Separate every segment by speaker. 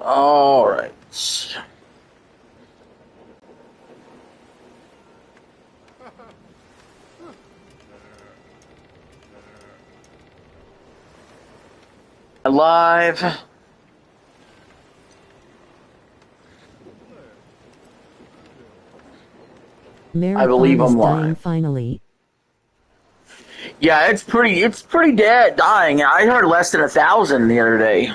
Speaker 1: All right. Live. I believe
Speaker 2: Marathon is
Speaker 1: I'm
Speaker 2: dying
Speaker 1: live.
Speaker 2: finally.
Speaker 1: Yeah, it's pretty dead, dying. I heard less than 1,000 the other day.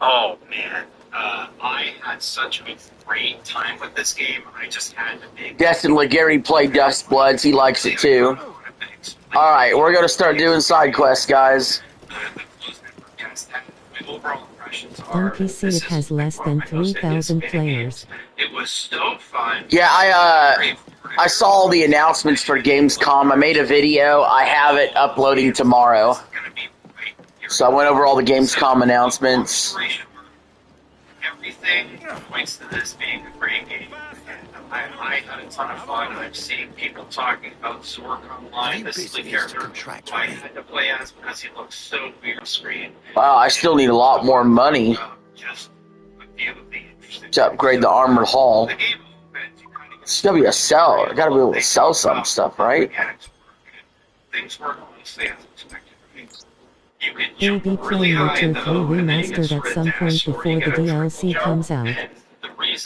Speaker 3: Oh man, I had such a great time with this game. I just had to make.
Speaker 1: Destin Legary played Dust Bloods. He likes it too. All right, we're gonna start doing side quests, guys.
Speaker 2: On PC it has less than 3,000 players.
Speaker 3: It was so fun.
Speaker 1: Yeah, I saw the announcements for Gamescom. I made a video. I have it uploading tomorrow. So I went over all the Gamescom announcements.
Speaker 3: Everything points to this being a great game. I had a ton of fun. I've seen people talking about Zork online. This is the character I had to play as because he looks so weird on screen.
Speaker 1: Wow, I still need a lot more money to upgrade the Armored Hall. It's gonna be a sell. I gotta be able to sell some stuff, right?
Speaker 3: Things work honestly as expected.
Speaker 2: We'll be playing Witcher 3 Remastered at some point before the DLC comes out.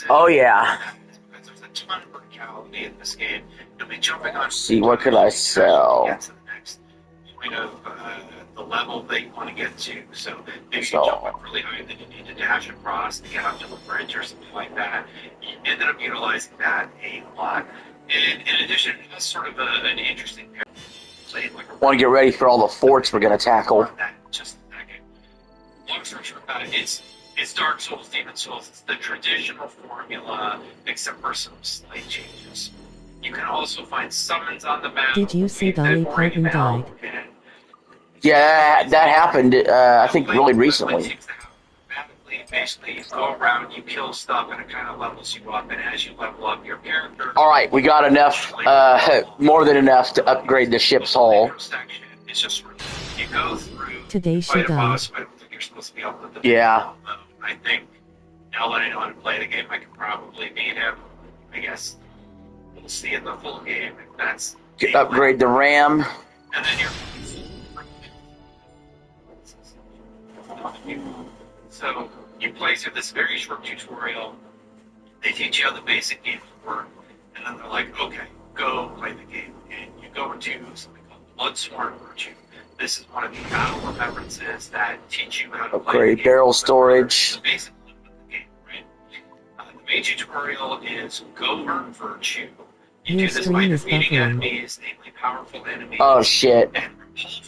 Speaker 1: Oh yeah.
Speaker 3: There's a ton of verticality in this game. You'll be jumping on.
Speaker 1: See, what could I sell?
Speaker 3: Get to the next point of the level that you want to get to. So if you jump up really high, then you need to dash across to get up to the bridge or something like that. You ended up utilizing that a lot. And in addition, it has sort of an interesting pair.
Speaker 1: Want to get ready for all the forts we're gonna tackle.
Speaker 3: Just a second. Long story short about it, it's Dark Souls, Demon Souls. It's the traditional formula, except for some slight changes. You can also find summons on the map.
Speaker 2: Did you see Dolly Parton died?
Speaker 1: Yeah, that happened, I think, really recently.
Speaker 3: Basically, you go around, you kill stuff, and it kind of levels you up. And as you level up your character...
Speaker 1: Alright, we got enough, more than enough to upgrade the ship's hull.
Speaker 3: It's just, you go through...
Speaker 2: Today she died.
Speaker 3: I don't think you're supposed to be able to...
Speaker 1: Yeah.
Speaker 3: I think, now that I know how to play the game, I can probably beat him. I guess we'll see in the full game if that's...
Speaker 1: Upgrade the RAM.
Speaker 3: And then you're... So, you play through this very short tutorial. They teach you how the basic games work, and then they're like, okay, go play the game. And you go into something called Bloodsworn Virtue. This is one of the battle remembrances that teach you how to play the game.
Speaker 1: Barrel storage.
Speaker 3: The basic of the game, right? The main tutorial is go learn Virtue. You do this by defeating enemies, namely powerful enemies.
Speaker 1: Oh shit.
Speaker 3: And repulsion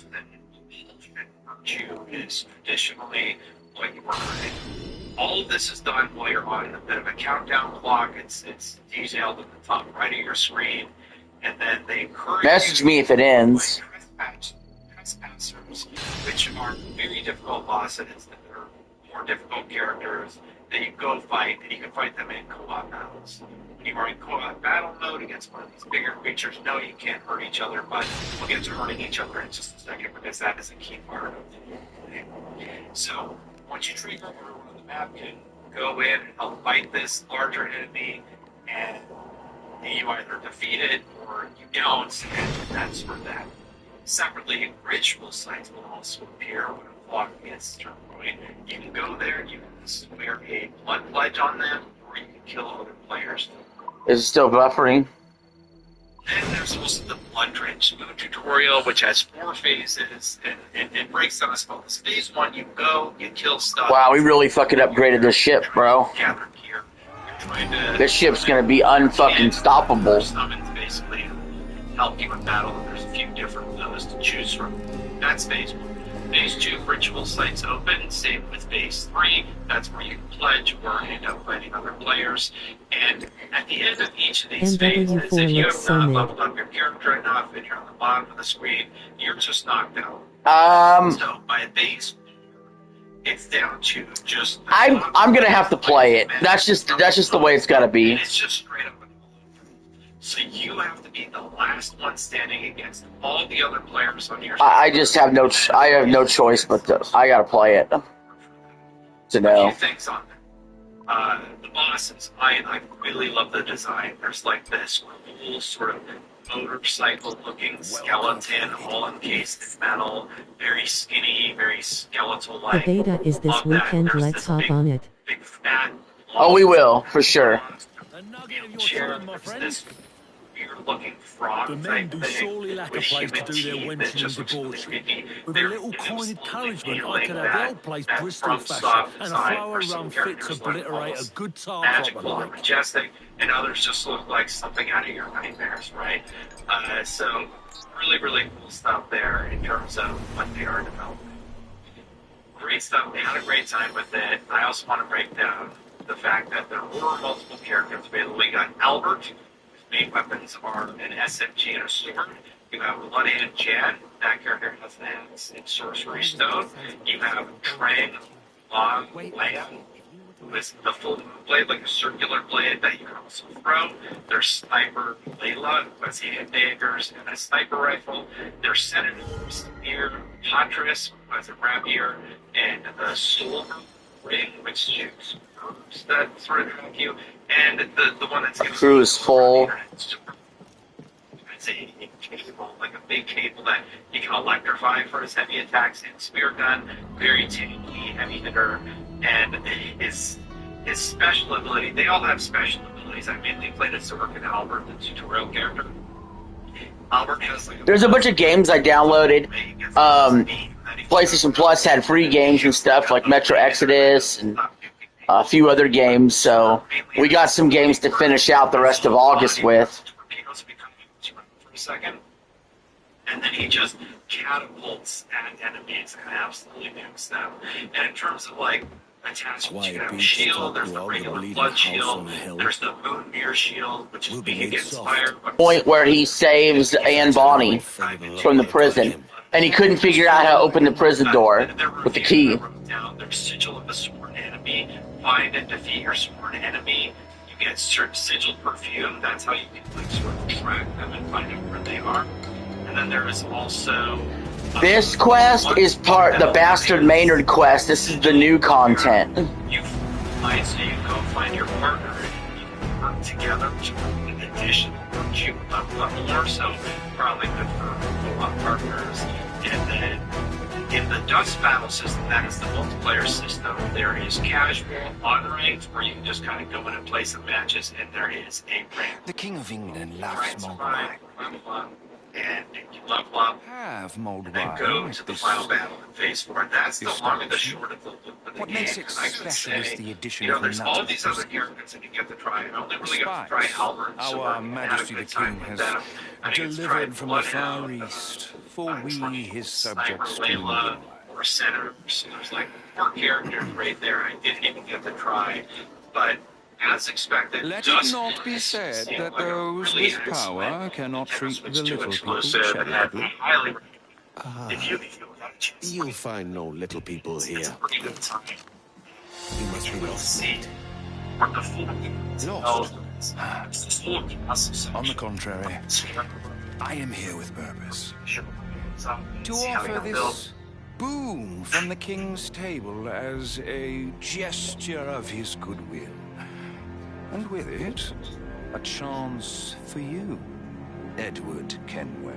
Speaker 3: Virtue is traditionally what you are learning. All of this is done while you're on a bit of a countdown clock. It's detailed at the top right of your screen, and then they encourage
Speaker 1: Message me if it ends.
Speaker 3: Trespassers, which are very difficult bosses that are more difficult characters that you go fight, and you can fight them in co-op battles. When you are in co-op battle mode against one of these bigger creatures, no, you can't hurt each other, but we'll get to hurting each other in just a second because that is a key part of the game. So, once you trigger order on the map, you can go in and help fight this larger enemy, and you either defeat it or you don't, and that's for that. Separately, ritual sites will also appear when a clock gets to a certain point. You can go there, you can swear a blood pledge on them, or you can kill other players.
Speaker 1: Is it still buffering?
Speaker 3: Then there's also the Blood Drench Moon tutorial, which has 4 phases, and it breaks down as follows. Phase 1, you go, you kill stuff.
Speaker 1: Wow, we really fucking upgraded this ship, bro.
Speaker 3: Gather gear. You're trying to...
Speaker 1: This ship's gonna be unfucking stoppable.
Speaker 3: Summons basically help you in battle, and there's a few different of those to choose from. That's phase 1. Phase 2, ritual sites open. Same with phase 3. That's where you can pledge or end up fighting other players. And at the end of each of these phases, if you have not leveled up your character enough and you're on the bottom of the screen, you're just knocked out. So by phase 4, it's down to just...
Speaker 1: I'm gonna have to play it. That's just the way it's gotta be.
Speaker 3: And it's just straight up. So you have to be the last one standing against all the other players on your
Speaker 1: I just have I have no choice but I gotta play it to
Speaker 3: A
Speaker 1: know.
Speaker 3: few things on the bosses. I really love the design. There's like this cool sort of motorcycle-looking skeleton, all encased in metal, very skinny, very skeletal-like.
Speaker 2: The beta is this
Speaker 3: Love that.
Speaker 2: weekend,
Speaker 3: There's
Speaker 2: let's
Speaker 3: this
Speaker 2: hop
Speaker 3: big,
Speaker 2: on it.
Speaker 3: big fat.
Speaker 1: Oh, we will for sure.
Speaker 4: A nugget of your
Speaker 3: Chair.
Speaker 4: time, my
Speaker 3: There's
Speaker 4: friend.
Speaker 3: this weird-looking frog
Speaker 4: The men
Speaker 3: thing
Speaker 4: do
Speaker 3: thing
Speaker 4: sorely lack a
Speaker 3: with
Speaker 4: place to
Speaker 3: human
Speaker 4: do their
Speaker 3: teeth that
Speaker 4: wenching
Speaker 3: just
Speaker 4: and
Speaker 3: looks really
Speaker 4: debauchery.
Speaker 3: creepy.
Speaker 4: With a
Speaker 3: They're
Speaker 4: little kind
Speaker 3: slowly
Speaker 4: encouragement, I
Speaker 3: peeling
Speaker 4: could have
Speaker 3: that-
Speaker 4: well-placed
Speaker 3: that
Speaker 4: Bristol
Speaker 3: from
Speaker 4: fashion
Speaker 3: soft
Speaker 4: and a
Speaker 3: design
Speaker 4: flower
Speaker 3: where some
Speaker 4: run fit to
Speaker 3: characters look
Speaker 4: obliterate a
Speaker 3: almost
Speaker 4: good tar
Speaker 3: magical
Speaker 4: problem
Speaker 3: or
Speaker 4: like.
Speaker 3: majestic, and others just look like something out of your nightmares, right? So really, really cool stuff there in terms of what they are developing. Great stuff. They had a great time with it. I also want to break down the fact that there were multiple characters available. We got Albert, whose main weapons are an SMG and a sword. You have Bloodhand Jan, that character has an axe and sorcery stone. You have Trang Long Lan, who is the full blade, like a circular blade that you can also throw. There's Sniper Layla, who has hand daggers and a sniper rifle. There's Senator Spear Patras, who has a rapier and the Soul Ring, which shoots groups that sort of track you. And the one that's going to
Speaker 1: Crew is full.
Speaker 3: It's a cable, like a big cable that you can electrify for his heavy attacks and spear gun. Very tanky, heavy hitter, and his special ability. They all have special abilities. I mainly played as Zork and Albert, the tutorial character. Albert has like
Speaker 1: There's a bunch of games I downloaded. PlayStation Plus had free games and stuff like Metro Exodus and a few other games. So we got some games to finish out the rest of August with.
Speaker 3: For a second, and then he just catapults at enemies and absolutely nukes them. And in terms of like attachments, you have a shield, there's the regular blood shield, there's the Moonmere shield, which is big against fire.
Speaker 1: Point where he saves Anne Bonny from the prison, and he couldn't figure out how to open the prison door with the key.
Speaker 3: There's Sigil of the Sworn Enemy. Find and defeat your sworn enemy. You get Sigil perfume. That's how you can like sort of track them and find out where they are. And then there is also
Speaker 1: This quest is the Bastard Maynard quest. This is the new content.
Speaker 3: you find, so you go find your partner and you can work together, which in addition to you level up more, so probably good for co-op partners. And then in the Dust Battle system, that is the multiplayer system, there is casual, unranked, where you can just kind of go in and play some matches, and there is a ranked.
Speaker 5: The King of England loves
Speaker 3: Right,
Speaker 5: mulled
Speaker 3: right,
Speaker 5: wine.
Speaker 3: level up, and you level up,
Speaker 5: Have mulled
Speaker 3: and then
Speaker 5: wine
Speaker 3: go
Speaker 5: at
Speaker 3: to the
Speaker 5: this
Speaker 3: final battle in phase 4. That's the
Speaker 5: this
Speaker 3: long and the
Speaker 5: station.
Speaker 3: short of the loop of the
Speaker 5: What
Speaker 3: game.
Speaker 5: makes it
Speaker 3: And I could
Speaker 5: special is
Speaker 3: say,
Speaker 5: the addition
Speaker 3: you know,
Speaker 5: of
Speaker 3: there's all
Speaker 5: nuts.
Speaker 3: these other characters that you get to try. I only really got to try
Speaker 5: Spice,
Speaker 3: Albert, so
Speaker 5: our
Speaker 3: I had a
Speaker 5: Majesty
Speaker 3: good
Speaker 5: the
Speaker 3: time
Speaker 5: King
Speaker 3: with
Speaker 5: has
Speaker 3: them. I didn't get to try
Speaker 5: delivered from the Far
Speaker 3: Bloodhound,
Speaker 5: East, for we, his
Speaker 3: Sniper
Speaker 5: subjects, to
Speaker 3: Layla,
Speaker 5: rule.
Speaker 3: or Senator. So there's like 4 characters right there. I didn't even get to try, but as expected,
Speaker 5: Let it
Speaker 3: Dust
Speaker 5: not be
Speaker 3: Wars
Speaker 5: said
Speaker 3: seemed
Speaker 5: that
Speaker 3: like a
Speaker 5: those
Speaker 3: really
Speaker 5: with
Speaker 3: excellent
Speaker 5: power cannot
Speaker 3: Nintendo
Speaker 5: treat
Speaker 3: Switch
Speaker 5: the
Speaker 3: 2
Speaker 5: little people
Speaker 3: exclusive, and I
Speaker 5: charitably.
Speaker 3: highly recommend if you have a chance to
Speaker 6: You'll
Speaker 3: play it.
Speaker 6: find no little people
Speaker 3: It's
Speaker 6: here.
Speaker 3: a pretty good time.
Speaker 6: You must
Speaker 3: You
Speaker 6: be
Speaker 3: will
Speaker 6: lost.
Speaker 3: see where the full
Speaker 6: Lost?
Speaker 5: On the contrary, I am here with purpose. To
Speaker 3: See how they
Speaker 5: offer
Speaker 3: got built.
Speaker 5: this boon from the king's table as a gesture of his goodwill. And with it, a chance for you, Edward Kenway,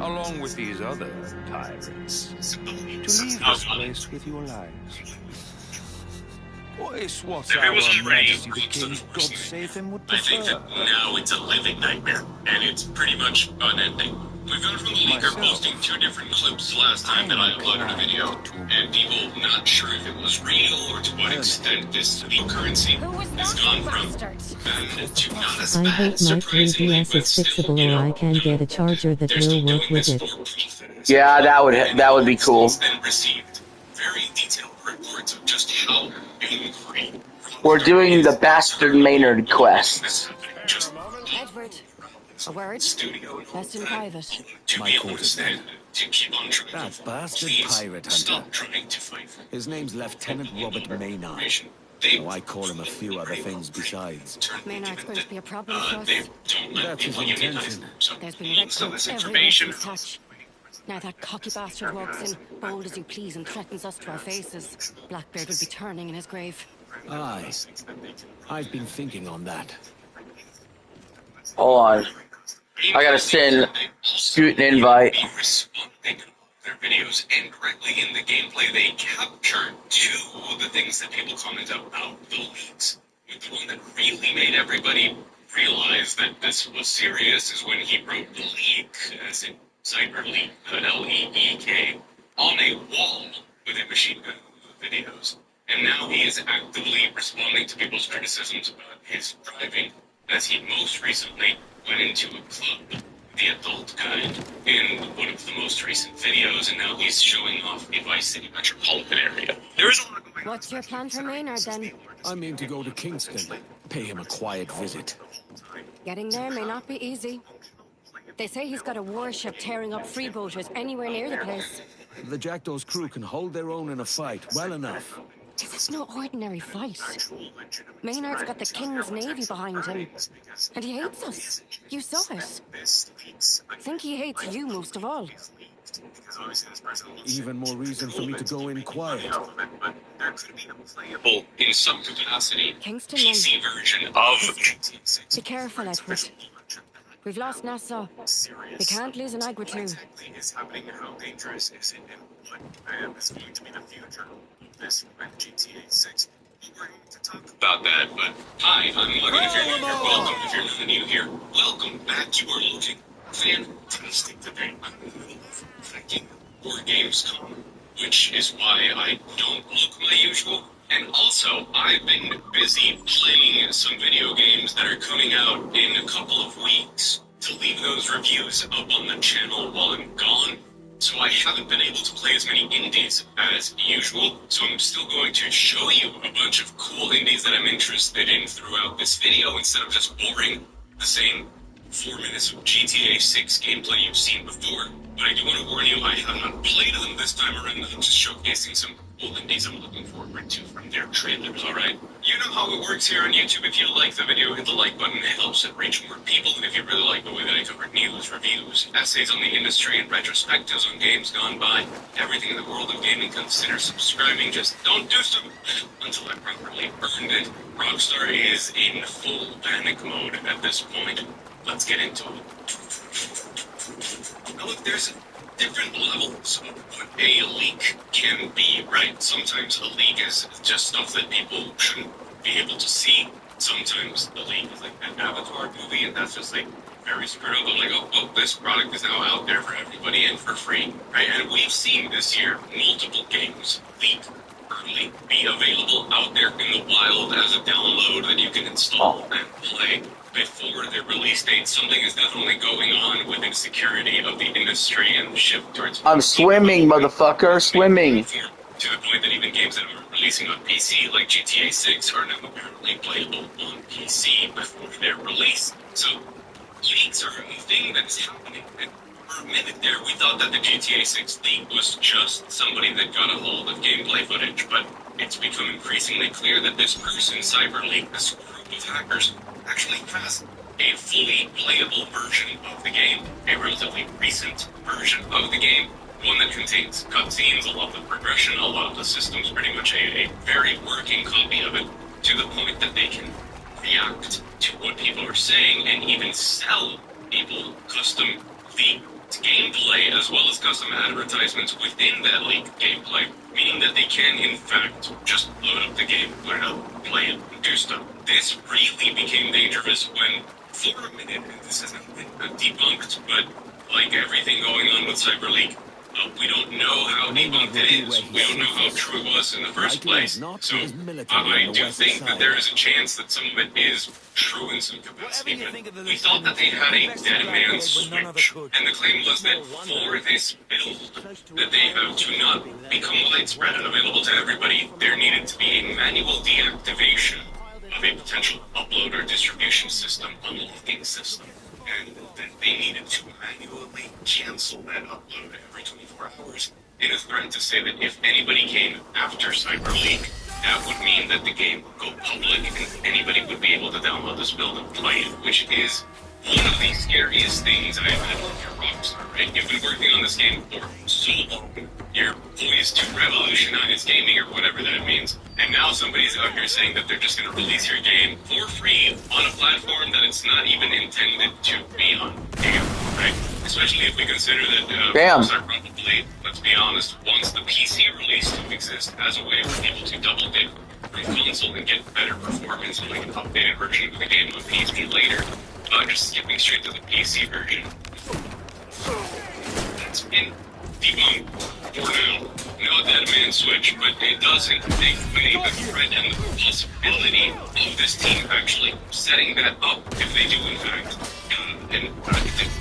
Speaker 5: along with these other tyrants, to leave this place with your lives. Or is what
Speaker 7: If it
Speaker 5: our
Speaker 7: was Ukraine,
Speaker 5: Majesty the King, God save him, would
Speaker 7: I think
Speaker 5: prefer.
Speaker 7: that now it's a living nightmare, and it's pretty much unending. We've gone from the leaker posting 2 different clips last time that I uploaded a video, and people not sure if it was real or to what extent this new currency has gone from bad to not as
Speaker 2: I
Speaker 7: bad.
Speaker 2: hope my 3DS is fixable or I can get a charger that
Speaker 7: They're
Speaker 2: will
Speaker 7: still
Speaker 2: work
Speaker 7: doing
Speaker 2: with
Speaker 7: this
Speaker 2: it.
Speaker 7: for profit.
Speaker 1: Yeah, that would be cool.
Speaker 7: It's then received very detailed reports of just how angry
Speaker 1: We're doing the Bastard Maynard quests.
Speaker 7: just
Speaker 8: Edward, a word?
Speaker 7: studio
Speaker 8: Best in private.
Speaker 7: to be able to stand to keep on track.
Speaker 6: That bastard
Speaker 7: Please
Speaker 6: pirate
Speaker 7: stop
Speaker 6: hunter.
Speaker 7: trying to fight for
Speaker 6: His name's Lieutenant Robert Maynard.
Speaker 7: information. They
Speaker 6: Oh, I call him a few other things besides.
Speaker 8: Maynard's going to be a problem for us.
Speaker 7: They don't let
Speaker 6: That's his
Speaker 7: people unitize
Speaker 6: intention.
Speaker 7: them. So
Speaker 8: There's been
Speaker 7: he
Speaker 8: red
Speaker 7: needs some of
Speaker 8: coats
Speaker 7: this
Speaker 8: everywhere
Speaker 7: information.
Speaker 8: since Touch. Now that cocky bastard walks in, bold as you please, and threatens us to our faces. Blackbeard would be turning in his grave.
Speaker 6: Aye. I've been thinking on that.
Speaker 1: Hold on. I gotta send Scoot an invite.
Speaker 7: Their videos and directly in the gameplay, they captured two of the things that people comment about the leaks. The one that really made everybody realize that this was serious is when he wrote the leak, as in cyber leak, L-E-E-K, on a wall with a machine gun videos. And now he is actively responding to people's criticisms about his driving, as he most recently went into a club, the adult kind, in one of the most recent videos, and now he's showing off a Vice City metropolitan area. There is a lot going on.
Speaker 8: What's your plan for Maynard then?
Speaker 6: I mean to go to Kingston, pay him a quiet visit.
Speaker 8: Getting there may not be easy. They say he's got a warship tearing up freebooters anywhere near the place.
Speaker 6: The Jackdaw's crew can hold their own in a fight well enough.
Speaker 8: This is no ordinary fight. Maynard's got the King's Navy behind him. And he hates us. You saw it. I think he hates you most of all.
Speaker 6: Even more reason for me to go in quiet.
Speaker 7: Playable in some capacity
Speaker 8: Kingston, then.
Speaker 7: PC version of
Speaker 8: Be careful, Edward. We've lost Nassau. We can't lose an Agua too.
Speaker 3: Is happening and how dangerous is it and what is going to be the future of this GTA 6. We're going to talk
Speaker 7: about that, but hi, I'm Logan. If you're new here, welcome. If you're not new here, welcome back. You are looking fantastic today. I'm thanking for Gamescom, which is why I don't look my usual. And also, I've been busy playing some video games that are coming out in a couple of weeks to leave those reviews up on the channel while I'm gone. So I haven't been able to play as many indies as usual, so I'm still going to show you a bunch of cool indies that I'm interested in throughout this video instead of just boring the same 4 minutes of GTA 6 gameplay you've seen before. But I do want to warn you, I have not played them this time around. I'm just showcasing some cool indies I'm looking forward to from their trailers, alright? You know how it works here on YouTube. If you like the video, hit the like button. It helps it reach more people. And if you really like the way that I cover news, reviews, essays on the industry, and retrospectives on games gone by, everything in the world of gaming, consider subscribing. Just don't do so until I properly earned it. Rockstar is in full panic mode at this point. Let's get into it. Now look, there's different levels of what a leak can be, right? Sometimes a leak is just stuff that people shouldn't be able to see. Sometimes a leak is like an Avatar movie, and that's just like very screwed up. I'm like, oh, this product is now out there for everybody and for free, right? And we've seen this year multiple games leak early, be available out there in the wild as a download that you can install and play before their release date. Something is definitely going on with insecurity of the industry and the shift towards...
Speaker 1: I'm swimming, motherfucker, swimming.
Speaker 7: To the point that even games that are releasing on PC, like GTA 6, are now apparently playable on PC before their release. So, leaks are a thing that is happening. And for a minute there, we thought that the GTA 6 leak was just somebody that got a hold of gameplay footage, but it's become increasingly clear that this person, CyberLeak, this group of hackers, actually has a fully playable version of the game, a relatively recent version of the game, one that contains cutscenes, a lot of the progression, a lot of the systems, pretty much a very working copy of it, to the point that they can react to what people are saying and even sell people custom leaked gameplay as well as custom advertisements within that leaked gameplay, meaning that they can, in fact, just load up the game, put it up, play it, and do stuff. This really became dangerous when, for a minute, and this hasn't been debunked, but like everything going on with CyberLeak, we don't know how debunked it is. We don't know how true it was in the first place. So I do think that there is a chance that some of it is true in some capacity. But we thought that they had a dead man switch, and the claim was that for this build, that they have to not become widespread and available to everybody, there needed to be a manual deactivation of a potential upload or distribution system, unlocking system, and that they needed to manually cancel that upload every 24 hours in a threat to say that if anybody came after CyberLeak, that would mean that the game would go public and anybody would be able to download this build and play it, which is one of the scariest things I've ever done at Rockstar, right? You've been working on this game for so long. You're poised to revolutionize gaming or whatever that means. And now somebody's out here saying that they're just going to release your game for free on a platform that it's not even intended to be on. Right? Especially if we consider that Rockstar probably, let's be honest, wants the PC release to exist as a way for people to double dip from console and get better performance and like an updated version of the game on PC later. Just skipping straight to the PC version. That's been debunked for now. No Dead Man Switch, but it doesn't take away the threat and the possibility of this team actually setting that up if they do in fact and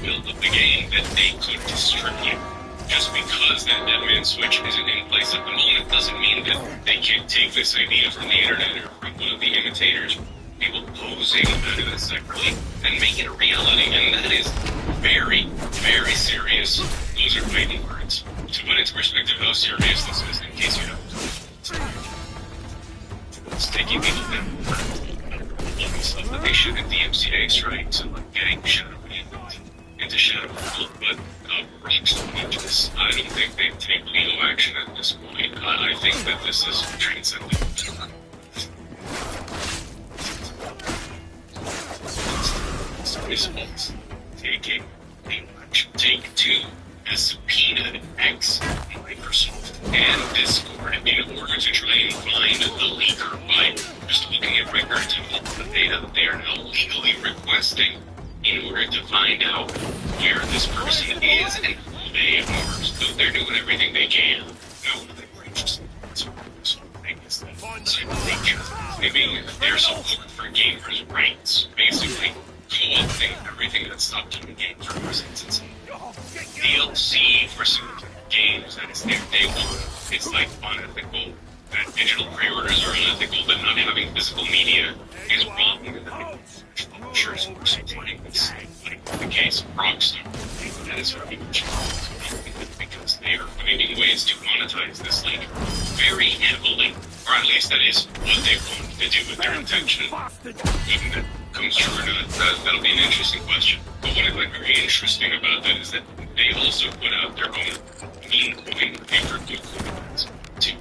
Speaker 7: build up the game that they could distribute. Just because that Dead Man Switch isn't in place at the moment doesn't mean that they can't take this idea from the internet or from one of the imitators, people posing out of this separately, and make it a reality. And that is very, very serious. Those are fighting words. To put into perspective how serious this is, in case you don't. It's taking people down. Stuff that they should at DMCA strike to like getting Shadow into Shadow, but Rockstar, I don't think they take legal action at this point. I think that this is transcendent. Results. Taking legal action. Take two has subpoenaed X, Microsoft, and Discord in order to try and find the leaker by just looking at records and all the data that they are now legally requesting in order to find out where this person is and who they are. So they're doing everything they can. Now, what they were interested in is maybe their support for gamers' rights, basically co-opting everything that stopped doing games represents its DLC for some games that is their day one. It's like unethical, that digital pre-orders are unethical, that not having physical media is wrong, and that publishers are supporting this, like the case of Rockstar. That is very much because they are finding ways to monetize this like very heavily, or at least that is what they want to do with their intention. Even that comes true or not, that'll be an interesting question. But what I find very interesting about that is that they also put out their own meme coin paper coins to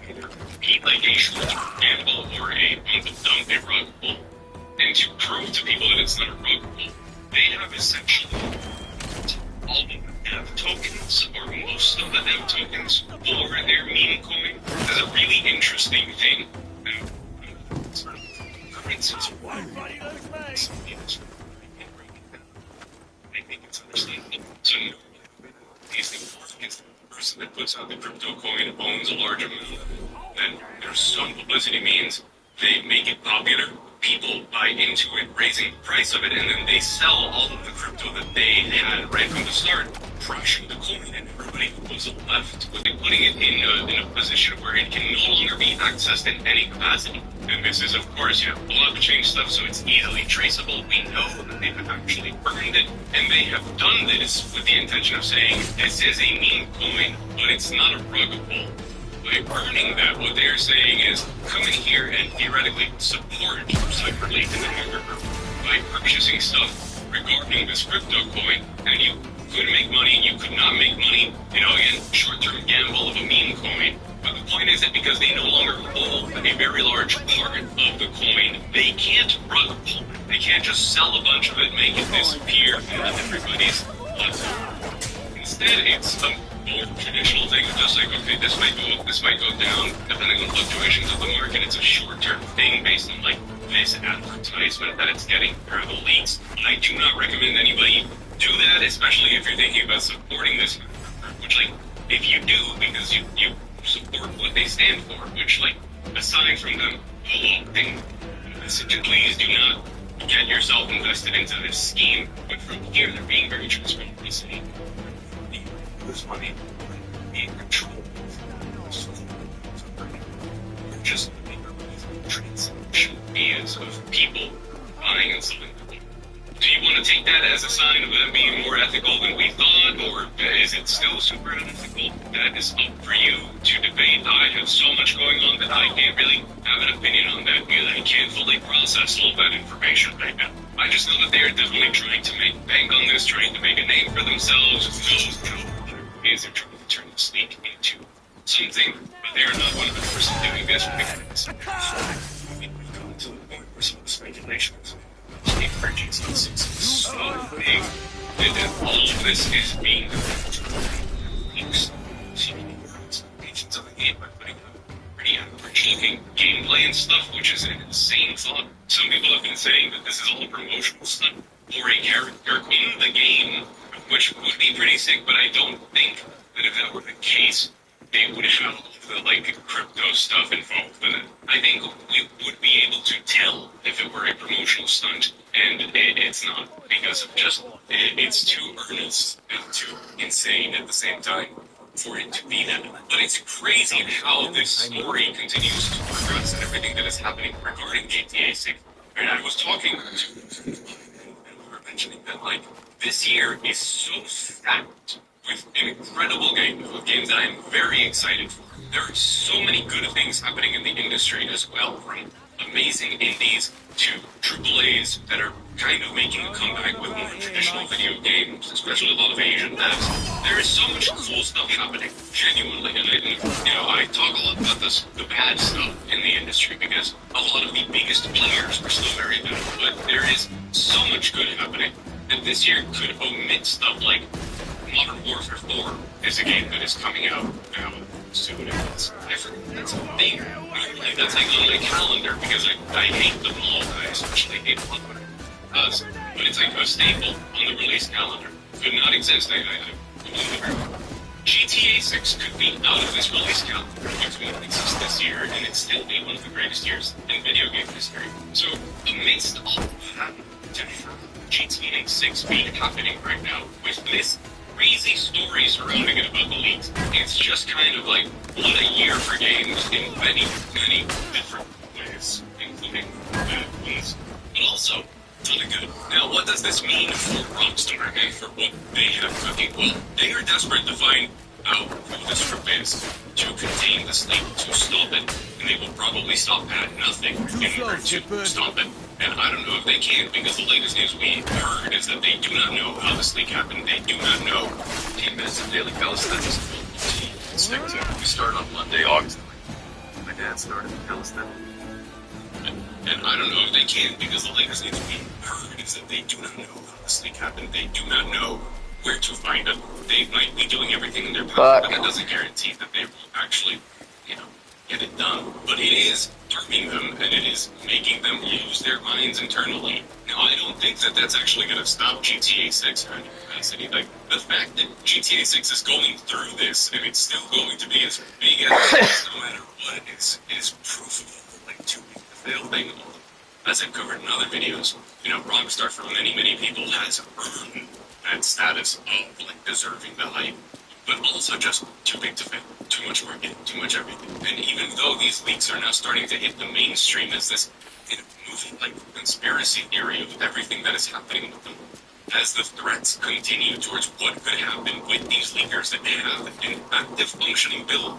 Speaker 7: either be like a short-term gamble or a pump and dump, a rug pull. And to prove to people that it's not a rug pull, they have essentially all of them have tokens, or most of them have tokens for their meme coin. That's a really interesting thing. Currencies. I think it's understandable. So these things against the person that puts out the crypto coin owns a large amount of it. Then there's some publicity means they make it popular. People buy into it, raising the price of it, and then they sell all of the crypto that they had right from the start, crushing the coin, and everybody was left with it, putting it in a position where it can no longer be accessed in any capacity. And this is, of course, blockchain stuff, so it's easily traceable. We know that they've actually burned it, and they have done this with the intention of saying, this is a meme coin, but it's not a rug pull. By burning that, what they're saying is, come in here and theoretically support Cyberleak in the hacker group by purchasing stuff regarding this crypto coin, and you could make money, you could not make money, again, short-term gamble of a meme coin. But the point is that because they no longer hold a very large part of the coin, they can't rug pull it. They can't just sell a bunch of it, make it disappear, and let everybody's Instead, it's a more traditional thing of just like, okay, this might go down, depending on fluctuations of the market. It's a short-term thing based on like this advertisement that it's getting through the leaks. I do not recommend anybody do that, especially if you're thinking about supporting this, which like, if you do, because you support what they stand for, which like, aside from them co-opting message, please do not get yourself invested into this scheme. But from here, they're being very transparent. They say, this money being controlled. Just transaction is of people buying and selling. Do you want to take that as a sign of them being more ethical than we thought, or Is it still super unethical? That is up for you to debate. I have so much going on that I can't really have an opinion on that because I can't fully process all that information right now. I just know that they are definitely trying to make bank on this, trying to make a name for themselves. Who knows how is they're trying to turn this league into something, but they are not 100% doing this because we've gone to the point where some of the speculations the emergency is so big that all of this is being leaks. Agents of the game by putting out pretty average-looking gameplay and stuff, which is an insane thought. Some people have been saying that this is all a promotional stunt for a character in the game, which would be pretty sick, but I don't think that if that were the case, they would have all the, crypto stuff involved in it. I think we would be able to tell if it were a promotional stunt, and it's not, because of just, it's too earnest and too insane at the same time for it to be that. But it's crazy how this story continues to progress and everything that is happening regarding GTA 6. And I was talking to and we were mentioning that, this year is so stacked with an incredible game, with games that I am very excited for. There are so many good things happening in the industry as well, from amazing indies to AAAs that are kind of making a comeback with more traditional video games, especially a lot of Asian devs. There is so much cool stuff happening, genuinely, and I talk a lot about the bad stuff in the industry because a lot of the biggest players are still very bad, but there is so much good happening, and this year could omit stuff like Modern Warfare 4 is a game that is coming out now soon. I forget that's a thing. Normally that's on my calendar because I hate them all. I especially hate one because, but it's a staple on the release calendar. Could not exist. I completely agree. GTA 6 could be out of this release calendar. It could not exist this year, and it'd still be one of the greatest years in video game history. So, amidst all of that, to have GTA 6 be happening right now with this crazy story surrounding it about the leaks. It's just kind of what a year for games in many, many different ways, including bad ones, but also a ton of good. Now, what does this mean for Rockstar and for what they have cooking? Well, they are desperate to find out who this group is to contain this leak, to stop it, and they will probably stop at nothing in order to stop it. And I don't know if they can, because the latest news we heard is that they do not know how this leak happened. They do not know. 10 minutes of Daily Calisthenics. Stick to it. We start on Monday, August 9th. My dad started calisthenics. And I don't know if they can, because the latest news we heard is that they do not know how this leak happened. They do not know where to find them. They might be doing everything in their power, but that doesn't guarantee that they will actually, get it done. But it is harming them, and it is making them lose their minds internally. Now, I don't think that that's actually going to stop GTA 6 or any capacity. The fact that GTA 6 is going through this, and it's still going to be as big as it is, no matter what, is proof of too big to fail thing. As I've covered in other videos, Rockstar for many, many people has earned that status of deserving the hype, but also just too big to fail. Too much marketing, too much everything. And even though these leaks are now starting to hit the mainstream as this moving conspiracy theory of everything that is happening with them, as the threats continue towards what could happen with these leakers that have an active functioning build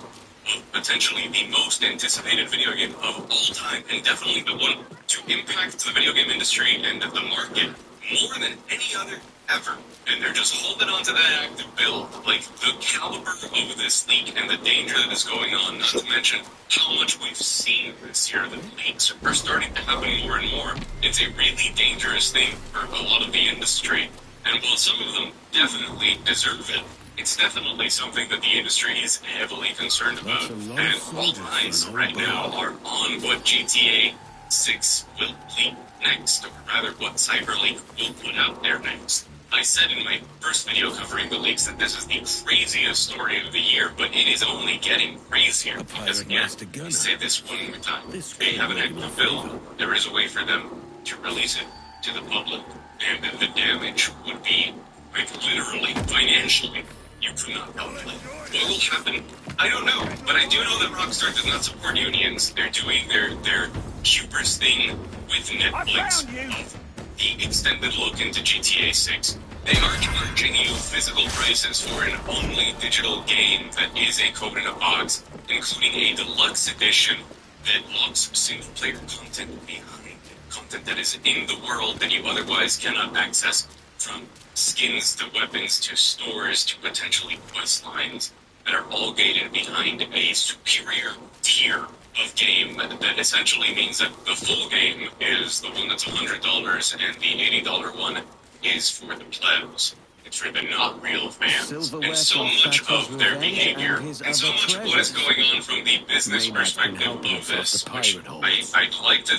Speaker 7: of potentially the most anticipated video game of all time, and definitely the one to impact the video game industry and the market more than any other ever. And they're just holding on to that active build. The caliber of this leak and the danger that is going on, not to mention how much we've seen this year, that leaks are starting to happen more and more. It's a really dangerous thing for a lot of the industry. And while some of them definitely deserve it, it's definitely something that the industry is heavily concerned about. And all eyes right now are on what GTA 6 will leak next, or rather what Cyberleak will put out there next. I said in my first video covering the leaks that this is the craziest story of the year, but it is only getting crazier because, again, I say this one more time, they have an active build. There is a way for them to release it to the public, and the damage would be, literally, financially, you could not calculate. What will happen? I don't know, but I do know that Rockstar does not support unions. They're doing their hubris thing with Netflix of the extended look into GTA 6. They are charging you physical prices for an only digital game that is a code in a box, including a deluxe edition that locks single-player content behind. Content that is in the world that you otherwise cannot access, from skins to weapons to stores to potentially quest lines that are all gated behind a superior tier of game that essentially means that the full game is the one that's $100 and the $80 one is for the plebs. It's for the not real fans. And so much of their behavior and so much of what is going on from the business perspective of this, which I'd like to,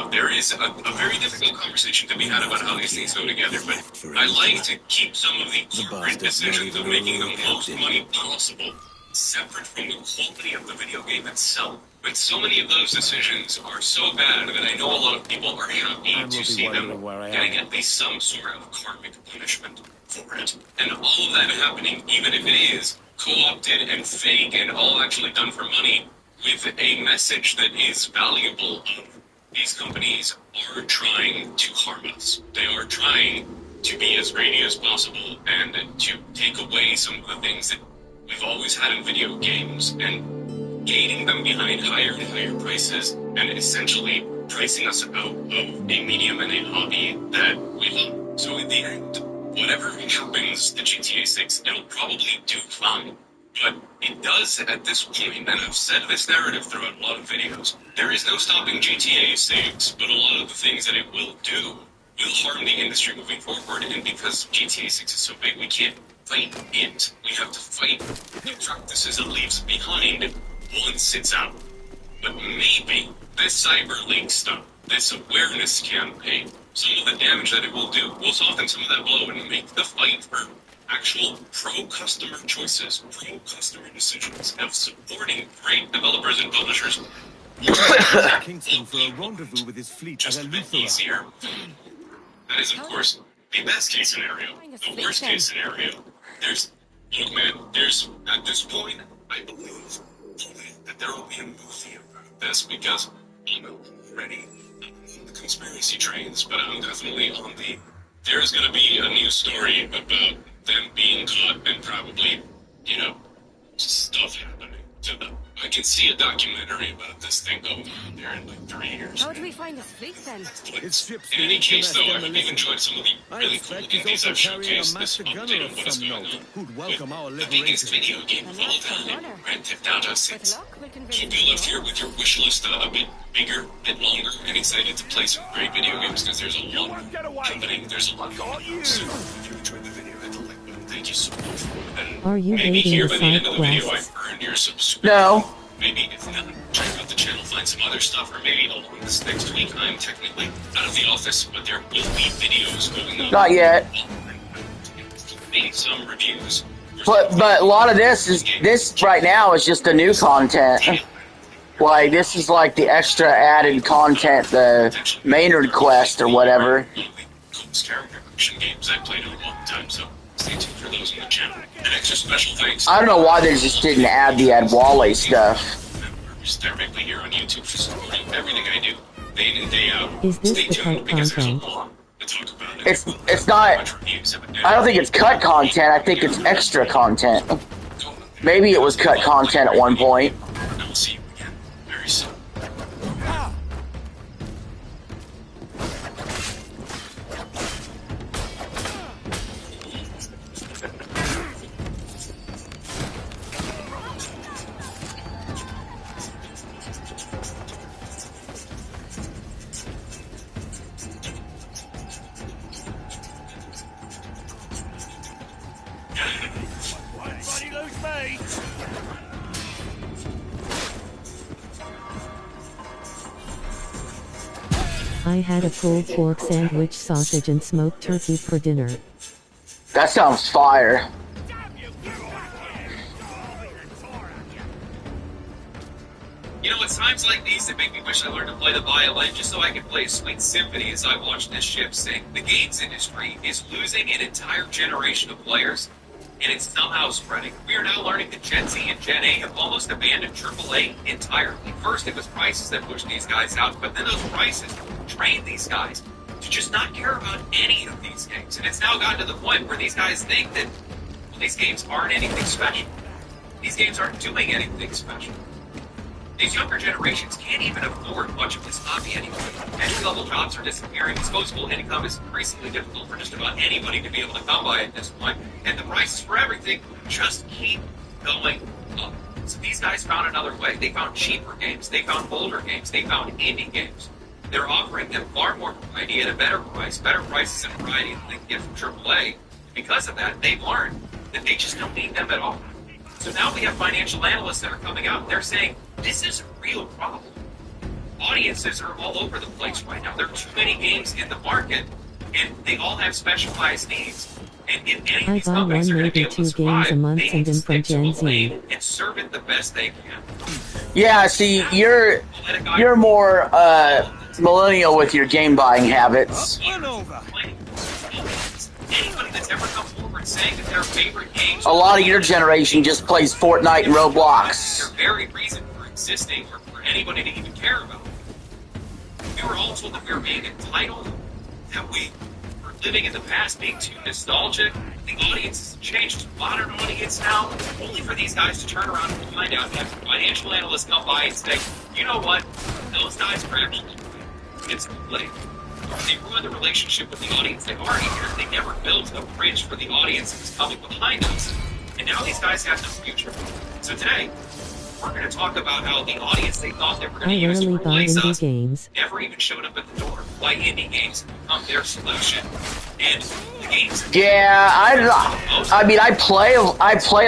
Speaker 7: there is a very difficult conversation to be had about how these things go together, but I like to keep some of the corporate decisions of making the most money possible separate from the quality of the video game itself. But so many of those decisions are so bad that I know a lot of people are happy to see them getting at least some sort of karmic punishment for it. And all of that happening, even if it is co-opted and fake and all actually done for money, with a message that is valuable of these companies are trying to harm us. They are trying to be as greedy as possible and to take away some of the things that we've always had in video games and gating them behind higher and higher prices and essentially pricing us out of a medium and a hobby that we love. So in the end, whatever happens to GTA 6, it'll probably do fine. But it does at this point, and I've said this narrative throughout a lot of videos, there is no stopping GTA 6, but a lot of the things that it will do will harm the industry moving forward, and because GTA 6 is so big, we can't fight it. We have to fight the practices it leaves behind once it's out. But maybe this CyberLink stuff, this awareness campaign, some of the damage that it will do will soften some of that blow and make the fight for actual pro-customer choices, pro-customer decisions of supporting great developers and publishers
Speaker 6: Kingston for a rendezvous with his fleet
Speaker 7: just a bit easier. That is, of course, the best case scenario. The worst case scenario, there's, at this point, I believe that there will be a movie about this because I'm already on the conspiracy trains, but I'm definitely on the, there's going to be a new story about them being caught and probably, stuff happening to them. I can see a documentary about this thing going on there in like 3 years.
Speaker 8: How do we find his fleet then?
Speaker 7: In any case, though, I've enjoyed some of the really cool indies I've showcased this update on what is going on. With the biggest video game of all time, Grand Theft Auto 6. Keep you left here with your wish list a bit bigger, a bit longer, and excited to play some great video games because there's a lot happening. There's a lot going on. So if you enjoyed the video, hit the like button. Thank you so much. And
Speaker 2: Are you
Speaker 7: maybe
Speaker 2: raiding
Speaker 7: here
Speaker 2: the
Speaker 7: by the end
Speaker 2: side
Speaker 7: of the video,
Speaker 2: quests?
Speaker 7: I've earned your subscription.
Speaker 1: No.
Speaker 7: Maybe if not, check out the channel, find some other stuff, or maybe along this next week I'm technically out of the office, but there will be videos going on.
Speaker 1: Not yet.
Speaker 7: Maybe some reviews.
Speaker 1: But a lot of this right now is just the new content. Like, this is like the extra added content, the Maynard quest or whatever.
Speaker 7: Coolest character action games I've played in a long time, so stay tuned for those on the channel. An extra special thanks.
Speaker 1: I don't know why they just didn't add the Adwale stuff.
Speaker 7: Members directly here on YouTube for supporting everything I do, day in and day out.
Speaker 2: Is this
Speaker 7: Stay
Speaker 2: the
Speaker 7: tuned
Speaker 2: cut
Speaker 7: because there's a
Speaker 2: content?
Speaker 7: lot to talk about.
Speaker 1: It's not. I don't think it's cut content. I think it's extra content. Maybe it was cut content at one point.
Speaker 7: I will see you again very soon.
Speaker 4: Bloody lose me!
Speaker 2: I had a pulled pork sandwich, sausage, and smoked turkey for dinner.
Speaker 1: That sounds fire.
Speaker 9: You know, it's times like these that make me wish I learned to play the violin just so I could play a sweet symphony as I watch this ship sink. The games industry is losing an entire generation of players, and it's somehow spreading. We are now learning that Gen Z and Gen A have almost abandoned AAA entirely. First, it was prices that pushed these guys out, but then those prices trained these guys to just not care about any of these games. And it's now gotten to the point where these guys think that these games aren't anything special. These games aren't doing anything special. These younger generations can't even afford much of this hobby anymore. Entry-level jobs are disappearing. Disposable income is increasingly difficult for just about anybody to be able to come by at this point. And the prices for everything just keep going up. So these guys found another way. They found cheaper games. They found older games. They found indie games. They're offering them far more variety at a better price, better prices and variety than they can get from AAA. Because of that, they've learned that they just don't need them at all. So now we have financial analysts that are coming out. They're saying, this is a real problem. Audiences are all over the place right now. There are too many games in the market, and they all have specialized needs. And if any of these companies are going to be able to survive, they need to stick to a lane and serve it the best they can.
Speaker 1: Yeah, see, you're more millennial with your game buying habits.
Speaker 9: Anybody that's ever come forward saying that their favorite games...
Speaker 1: A lot of your generation just plays Fortnite and Roblox.
Speaker 9: Their very reason for existing or for anybody to even care about. We were all told that we were being entitled, that we were living in the past, being too nostalgic. The audience has changed to a modern audience now, only for these guys to turn around and find out that financial analysts come by and say, you know what, those guys were actually it's late. They ruined the relationship with the audience they already had. They never built a bridge for the audience that was coming behind us. And now these guys have no future. So today, we're going to talk about how the audience they thought they were going to use to replace us never even showed up at the door. Why indie games become their solution. And the games...
Speaker 1: Yeah, I mean, I play a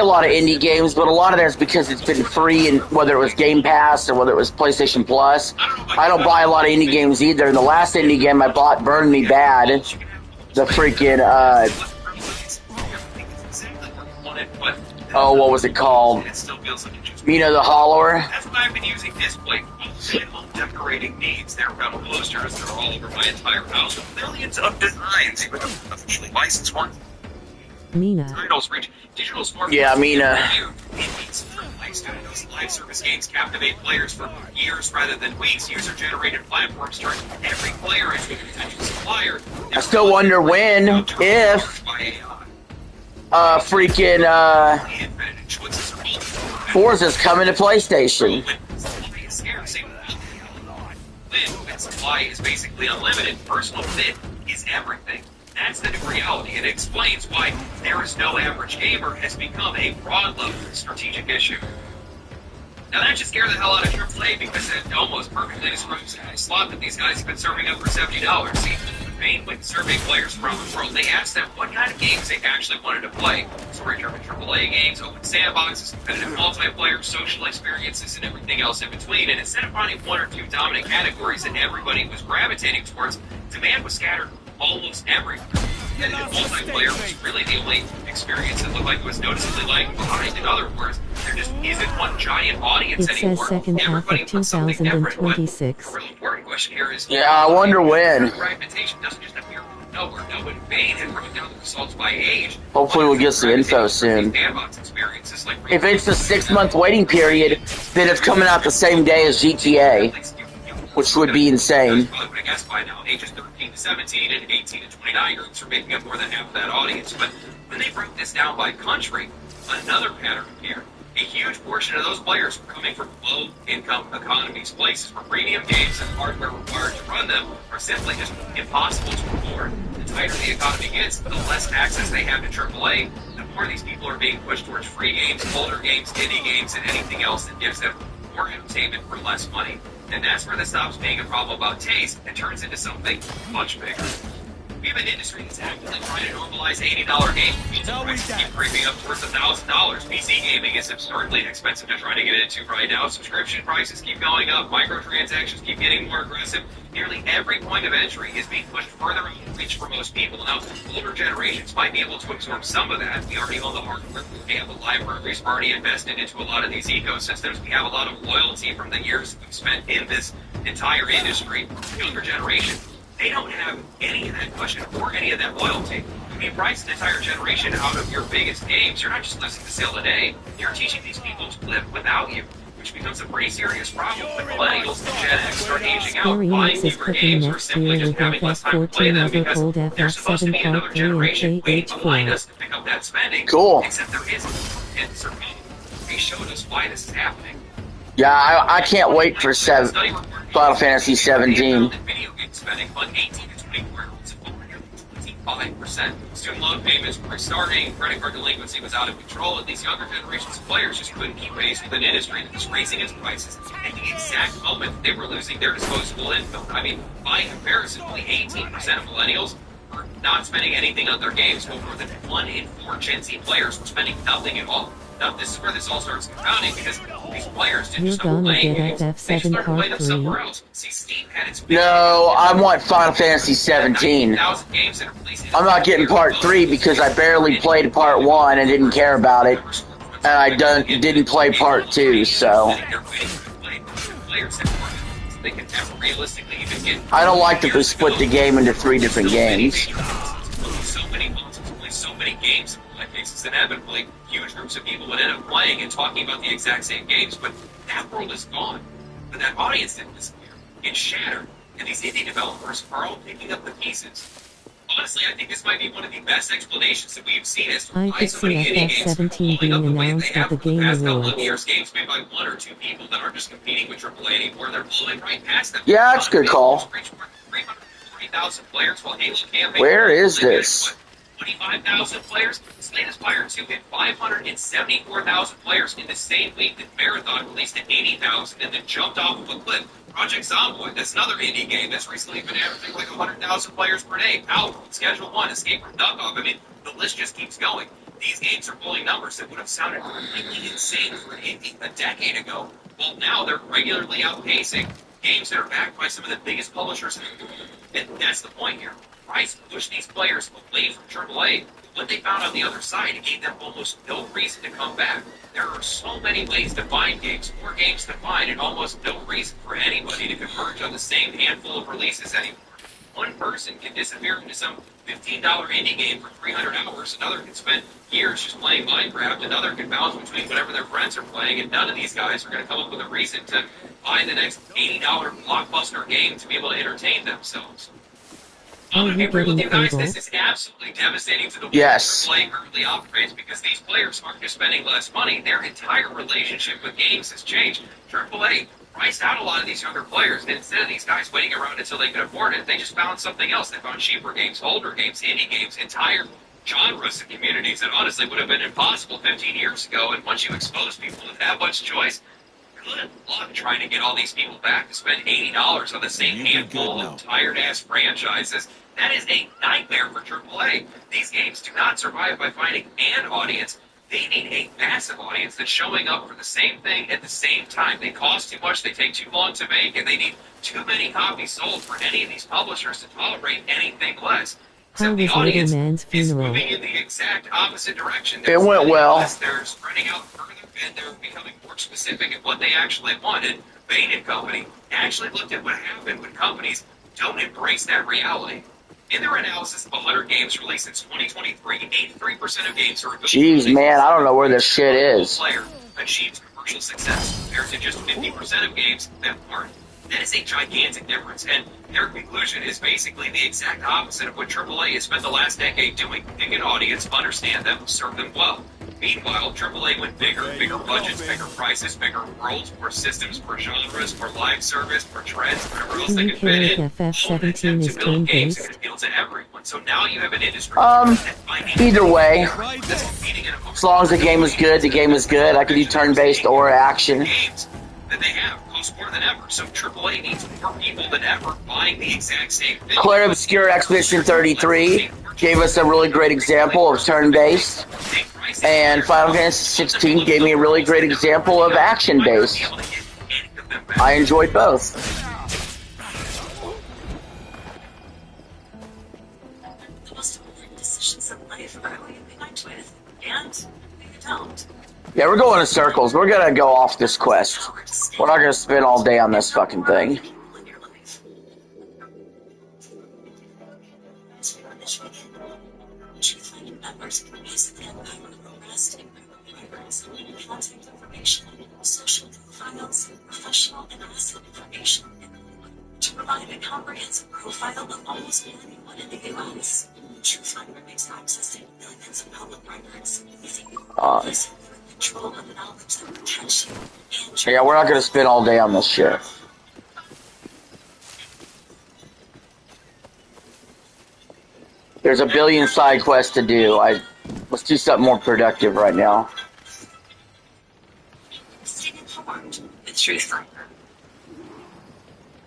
Speaker 1: lot of indie games, but a lot of that's because it's been free, and whether it was Game Pass or whether it was PlayStation Plus. I don't buy a lot of indie games either. And the last indie game I bought burned me bad. The freaking, oh, what was it called? Mina the Hollower.
Speaker 9: That's why I've been using display home decorating needs. There are metal posters that are all over my entire house with millions of designs, even officially licensed ones.
Speaker 2: Mina.
Speaker 9: Titles reach digital smartphones.
Speaker 1: Yeah, Mina.
Speaker 9: Live service games captivate players for years rather than weeks. User-generated platforms turn every player into a potential supplier.
Speaker 1: I still wonder when, if, Forza's coming to PlayStation.
Speaker 9: When supply is basically unlimited, personal fit is everything. That's the new reality, and it explains why there is no average gamer has become a broad-level strategic issue. Now that should scare the hell out of AAA because it almost perfectly describes the slot that these guys have been serving up for $70. See, Bain went surveying players around the world. They asked them what kind of games they actually wanted to play. Story-driven AAA games, open sandboxes, competitive multiplayer, social experiences, and everything else in between. And instead of finding one or two dominant categories that everybody was gravitating towards, demand was scattered almost everywhere. And the multiplayer was really the only experience that looked like it was noticeably lagging behind. In other words, there just isn't one giant audience
Speaker 2: it
Speaker 9: anymore.
Speaker 2: Says second half of 2026.
Speaker 9: The real important question here is,
Speaker 1: yeah, I wonder when.
Speaker 9: Fragmentation doesn't just appear from nowhere. No, in Bain had broken down the results by age.
Speaker 1: Hopefully we'll get some info soon. If it's a 6-month waiting period, then it's coming out the same day as GTA, which would be insane.
Speaker 9: Probably would have guessed by now. Ages 13 to 17 and 18 to 29 groups are making up more than half of that audience. But when they broke this down by country, another pattern appeared. A huge portion of those players were coming from low-income economies, places where premium games and hardware required to run them are simply just impossible to afford. The tighter the economy gets, the less access they have to AAA, the more these people are being pushed towards free games, older games, indie games, and anything else that gives them more entertainment for less money. And that's where this stops being a problem about taste and turns into something much bigger. We have an industry that's actively trying to normalize $80 games. Prices keep creeping up towards $1,000. PC gaming is absurdly expensive to try to get into right now. Subscription prices keep going up. Microtransactions keep getting more aggressive. Nearly every point of entry is being pushed further out of reach for most people. Now, older generations might be able to absorb some of that. We already own the hardware. We have the libraries. We've already invested into a lot of these ecosystems. We have a lot of loyalty from the years we've spent in this entire industry. Younger generation, they don't have any of that cushion or any of that loyalty. When you price an entire generation out of your biggest games, you're not just losing the sale today, you're teaching these people to live without you. which becomes a pretty serious problem when millennials and Gen X start aging out.
Speaker 2: Square
Speaker 9: Buying
Speaker 2: Enix is
Speaker 9: newer
Speaker 2: cooking
Speaker 9: games or
Speaker 2: next
Speaker 9: simply
Speaker 2: year
Speaker 9: just
Speaker 2: with
Speaker 9: having less time to play
Speaker 2: FF14
Speaker 9: them because
Speaker 2: Evercold
Speaker 9: there's supposed to
Speaker 2: FF7
Speaker 9: be another
Speaker 2: Part 3 and
Speaker 9: generation waiting behind
Speaker 2: KH4.
Speaker 9: us to pick up that spending.
Speaker 1: Cool.
Speaker 9: Except there isn't. And Survival, they showed us why this is happening.
Speaker 1: Yeah, I can't wait for Final Fantasy 17.
Speaker 9: Video game spending among 18 to 24-year-olds is over 25%. Student loan payments were restarting, credit card delinquency was out of control, and these younger generations of players just couldn't keep pace with an industry that was raising its prices at the exact moment that they were losing their disposable income. I mean, by comparison, only 18% of millennials were not spending anything on their games, but more than 1 in 4 Gen Z players were spending nothing at all. Now, this is where this all starts compounding because these players didn't
Speaker 2: You're
Speaker 9: start
Speaker 2: gonna
Speaker 9: playing
Speaker 2: get
Speaker 9: games. They just
Speaker 2: FF7
Speaker 9: started playing
Speaker 2: Part
Speaker 9: them
Speaker 2: 3.
Speaker 9: somewhere else. See, Steam had its
Speaker 1: No, I want Final Fantasy 17.
Speaker 9: 90,000 games that are releasing.
Speaker 1: I'm not getting Part 3 because I barely played Part 1 and didn't care about it. And I didn't play Part 2, so... I don't like that they split the game into 3 different games.
Speaker 9: So many multiple, so many games, in my cases, inevitably, huge groups of people would end up playing and talking about the exact same games, but that world is gone. But that audience didn't disappear. It's shattered, and these indie developers are all picking up the pieces. Honestly, I think this might be one of the best explanations that we've seen as to
Speaker 2: I
Speaker 9: why
Speaker 2: could
Speaker 9: so many
Speaker 2: see
Speaker 9: indie games
Speaker 2: FF17
Speaker 9: are holding up
Speaker 2: being
Speaker 9: the way
Speaker 2: announced
Speaker 9: they
Speaker 2: at
Speaker 9: have
Speaker 2: the
Speaker 9: for the
Speaker 2: Game
Speaker 9: past couple of
Speaker 2: Awards.
Speaker 9: years. Games made by 1 or 2 people that aren't just competing with AAA anymore. They're blowing right past them.
Speaker 1: Yeah, that's a good call.
Speaker 9: 340,000 players, while Halo campaign.
Speaker 1: Where is this?
Speaker 9: 25,000 players. Slay the Spire 2 hit 574,000 players in the same week that Marathon released at 80,000 and then jumped off of a cliff. Project Zomboid, that's another indie game that's recently been averaging like 100,000 players per day. Out, Schedule 1, Escape from Duck-Off. I mean, the list just keeps going. These games are pulling numbers that would have sounded completely insane for an indie a decade ago. Well, now they're regularly outpacing games that are backed by some of the biggest publishers in the world. And that's the point here. Price pushed these players away from AAA. What they found on the other side, it gave them almost no reason to come back. There are so many ways to find games, more games to find, and almost no reason for anybody to converge on the same handful of releases anymore. One person can disappear into some $15 indie game for 300 hours, another can spend years just playing Minecraft, another can bounce between whatever their friends are playing, and none of these guys are going to come up with a reason to buy the next $80 blockbuster game to be able to entertain themselves. I'm going to be real with you guys, this is absolutely devastating to the way AAA currently operates because these players aren't just spending less money, their entire relationship with games has changed. AAA priced out a lot of these younger players, and instead of these guys waiting around until they could afford it, they just found something else. They found cheaper games, older games, indie games, entire genres and communities that honestly would have been impossible 15 years ago, and once you expose people to that much choice, good luck trying to get all these people back to spend $80 on the same handful of tired-ass franchises. That is a nightmare for AAA. These games do not survive by finding an audience. They need a massive audience that's showing up for the same thing at the same time. They cost too much, they take too long to make, and they need too many copies sold for any of these publishers to tolerate anything less.
Speaker 2: How was Little Man's funeral?
Speaker 9: Moving in the exact opposite direction.
Speaker 1: It went well.
Speaker 9: They're spreading out further, and they're becoming more specific at what they actually wanted. Bain and Company actually looked at what happened when companies don't embrace that reality. In their analysis of 100 games released since 2023, 83% of games are...
Speaker 1: Jeez, man, I don't know where this shit is.
Speaker 9: ...player achieves commercial success compared to just 50% of games that aren't. That is a gigantic difference, and their conclusion is basically the exact opposite of what AAA has spent the last decade doing. Pick an audience, understand them, serve them well. Meanwhile, AAA went bigger budgets, bigger prices, bigger worlds, more systems, more genres, more live service, more trends, whatever else they could fit in.
Speaker 2: FF17 is turn-based.
Speaker 9: It appeals to everyone. So now you have an industry
Speaker 1: either way, as long as the game is good, the game is good. I could do turn-based or action.
Speaker 9: Games that they have cost more than ever. So AAA needs more people than ever buying the exact same thing.
Speaker 1: Claire Obscure Expedition 33 gave us a really great example of turn-based, and Final Fantasy 16 gave me a really great example of action-based. I enjoyed both.
Speaker 10: The most important decisions in life are who you connect with and who you don't.
Speaker 1: Yeah, we're going in circles. We're gonna go off this quest. We're not gonna spend all day on this fucking thing.
Speaker 10: social profiles, professional and asset information, and more to provide a comprehensive profile of almost anyone in the U.S. TrueFinder makes accessing millions of public records easy. Control of the knowledge that protects you.
Speaker 1: Yeah, we're not going to spend all day on this shit. There's a billion side quests to do. Let's do something more productive right now.
Speaker 10: Stay informed with TrueFinder.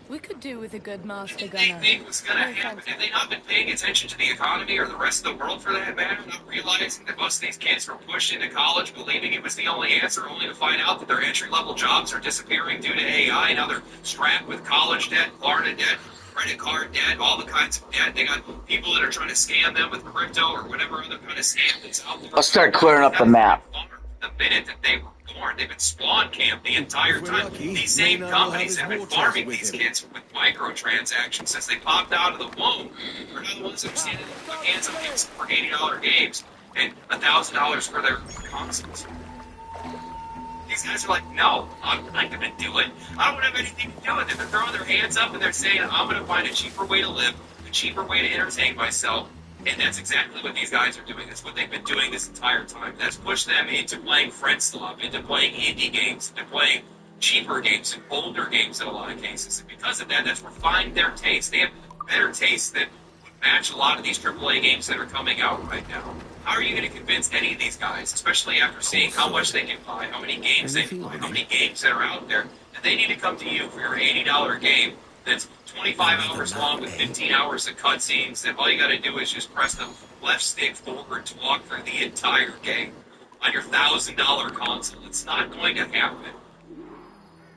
Speaker 8: We could do with a good master
Speaker 9: They
Speaker 8: gunner.
Speaker 9: think was going to happen. Have they not been paying attention to the economy or the rest of the world for that matter? Not realizing that most of these kids were pushed into college believing it was the only answer, only to find out that their entry-level jobs are disappearing due to AI. Now they're strapped with college debt, Florida debt, credit card debt, all the kinds of debt. They got people that are trying to scam them with crypto or whatever other kind of scam that's out there.
Speaker 1: Let's start clearing up the map.
Speaker 9: The minute that they were born, they've been spawn camped the entire time. These same companies have been farming these kids with microtransactions since they popped out of the womb. They're not the ones that are standing in the hands of kids for $80 games and $1,000 for their consoles. These guys are like, no, I'm not going to do it. I don't want to have anything to do with it. They're throwing their hands up and they're saying, I'm going to find a cheaper way to live, a cheaper way to entertain myself. And that's exactly what these guys are doing. That's what they've been doing this entire time. That's pushed them into playing Friendstop, into playing indie games, into playing cheaper games and older games in a lot of cases. And because of that, that's refined their taste. They have better taste that would match a lot of these AAA games that are coming out right now. How are you going to convince any of these guys, especially after seeing how much they can buy, how many games they can buy, how many games that are out there, that they need to come to you for your $80 game that's 25 hours long with 15 hours of cutscenes, that all you got to do is just press the left stick forward to walk through the entire game on your $1,000 console. It's not going to happen.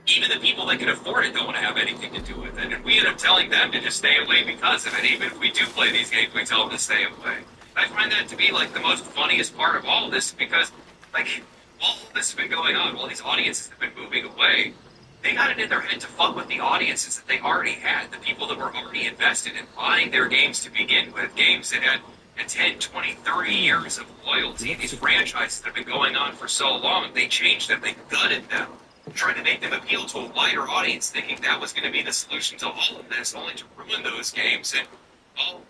Speaker 9: Even the people that can afford it don't want to have anything to do with it. And we end up telling them to just stay away because of it. Even if we do play these games, we tell them to stay away. I find that to be like the most funniest part of all of this because, like, all of this has been going on, all these audiences have been moving away. They got it in their head to fuck with the audiences that they already had, the people that were already invested in buying their games to begin with, games that had 10, 20, 30 years of loyalty. These franchises that have been going on for so long, they changed them, they gutted them, trying to make them appeal to a wider audience, thinking that was going to be the solution to all of this, only to ruin those games and, well,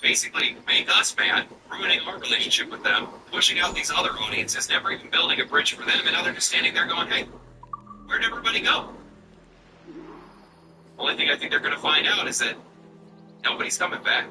Speaker 9: basically make us mad, ruining our relationship with them, pushing out these other audiences, never even building a bridge for them, and now they're just standing there going, hey, where'd everybody go? The only thing I think they're going to find out is that nobody's coming back.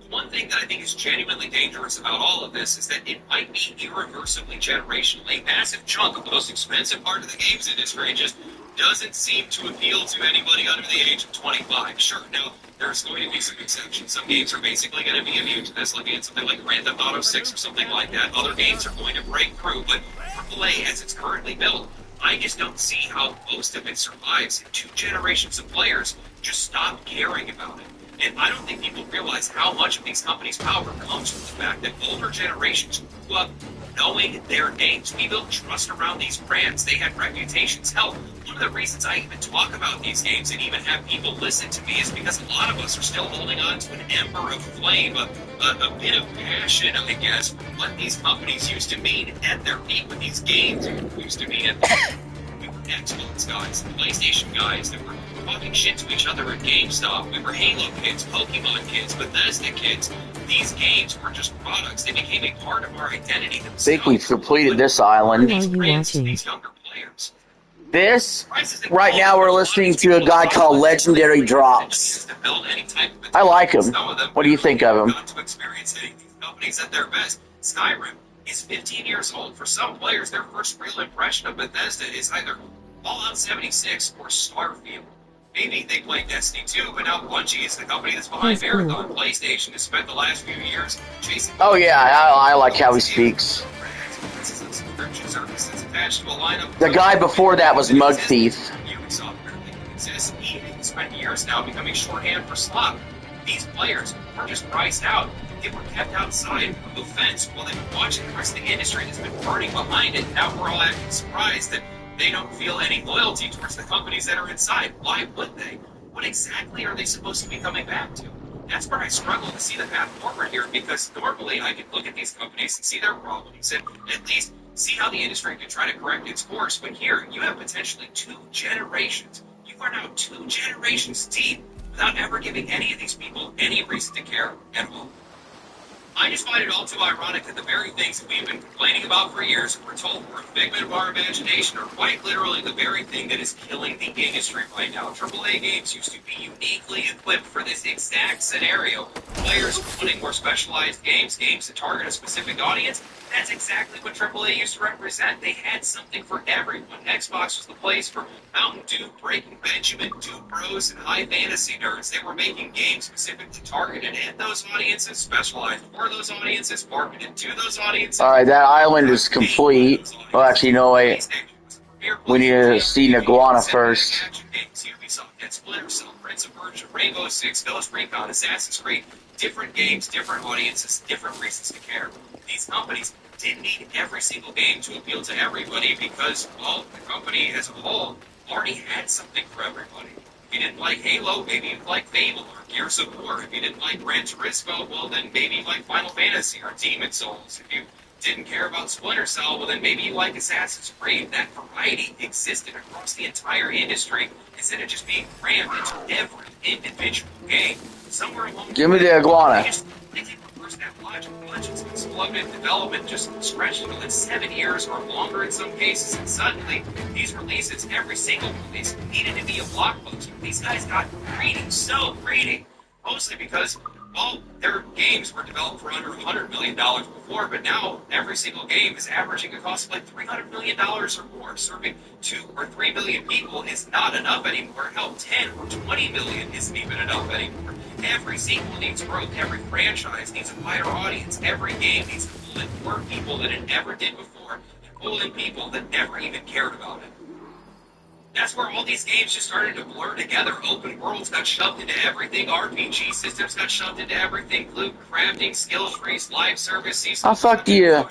Speaker 9: One thing that I think is genuinely dangerous about all of this is that it might be irreversibly generational. A massive chunk of the most expensive part of the games industry just doesn't seem to appeal to anybody under the age of 25. Sure, now, there's going to be some exceptions. Some games are basically going to be immune to this, looking at something like Grand Theft Auto 6 or something like that. Other games are going to break through, but AAA, as it's currently built, I just don't see how most of it survives. 2 generations of players just stop caring about it. And I don't think people realize how much of these companies' power comes from the fact that older generations grew up knowing their names. We built trust around these brands. They had reputations. Hell, one of the reasons I even talk about these games and even have people listen to me is because a lot of us are still holding on to an ember of flame, a bit of passion, I guess, for what these companies used to mean at their peak, what these games used to mean at their peak. We were Xbox guys, PlayStation guys that were talking shit to each other at GameStop. We were Halo kids, Pokemon kids, Bethesda kids. These games were just products. They became a part of our identity themselves.
Speaker 1: I think we've completed this island.
Speaker 2: Who are you watching?
Speaker 9: These younger players.
Speaker 1: This, right now we're listening to a guy called Legendary Drops. I like him. What do you think of him?
Speaker 9: Got to experience hitting these companies at their best. Skyrim is 15 years old. For some players, their first real impression of Bethesda is either Fallout 76 or Starfield. Maybe they played Destiny 2, but now Bungie is the company that's behind Marathon. PlayStation has spent the last few years chasing...
Speaker 1: Oh yeah, I like how he speaks. The guy before that was Mug Thief.
Speaker 9: Ubisoft barely exists. EA has spent years now becoming shorthand for slop. These players were just priced out. They were kept outside of the fence while they were watching the rest of the industry that's been burning behind it. Now we're all acting surprised that they don't feel any loyalty towards the companies that are inside. Why would they? What exactly are they supposed to be coming back to? That's where I struggle to see the path forward here, because normally I can look at these companies and see their problems, and at least see how the industry can try to correct its course, but here you have potentially 2 generations. You are now 2 generations deep without ever giving any of these people any reason to care at all. I just find it all too ironic that the very things that we've been complaining about for years and we're told were a figment of our imagination are quite literally the very thing that is killing the industry right now. AAA games used to be uniquely equipped for this exact scenario. Players wanting more specialized games that target a specific audience. That's exactly what AAA used to represent. They had something for everyone. Xbox was the place for Mountain Dew, Breaking Benjamin, Dude Bros, and high fantasy nerds. They were making games specifically targeted at those audiences, specialized for those audiences, marketed to those audiences.
Speaker 1: Alright, that island is complete. Well, actually, no, wait. We need to see Naguana first.
Speaker 9: Ubisoft had Splinter Cell, Prince of Persia, Rainbow Six, Ghost Recon, Assassin's Creed. Different games, different audiences, different reasons to care. These companies didn't need every single game to appeal to everybody because, well, the company as a whole already had something for everybody. If you didn't like Halo, maybe you'd like Fable or Gears of War. If you didn't like Gran Turismo, well, then maybe you'd like Final Fantasy or Demon's Souls. If you didn't care about Splinter Cell, well, then maybe you like Assassin's Creed. That variety existed across the entire industry instead of just being crammed into every individual game. Somewhere along
Speaker 1: Give me the iguana.
Speaker 9: They didn't reverse that logic. Legends exploded, development just stretched within 7 years or longer in some cases, and suddenly these releases, every single release, needed to be a blockbuster. These guys got greedy, so greedy, mostly because, well, their games were developed for under $100 million before, but now every single game is averaging a cost of like $300 million or more. Serving 2 or 3 million people is not enough anymore. Hell, 10 or 20 million isn't even enough anymore. Every sequel needs growth. Every franchise needs a wider audience. Every game needs to pull in more people than it ever did before, and pull in people that never even cared about it. That's where all these games just started to blur together. Open worlds got shoved into everything. RPG systems got shoved into everything. Loot, crafting, skill trees, live services.
Speaker 1: Oh, fuck you.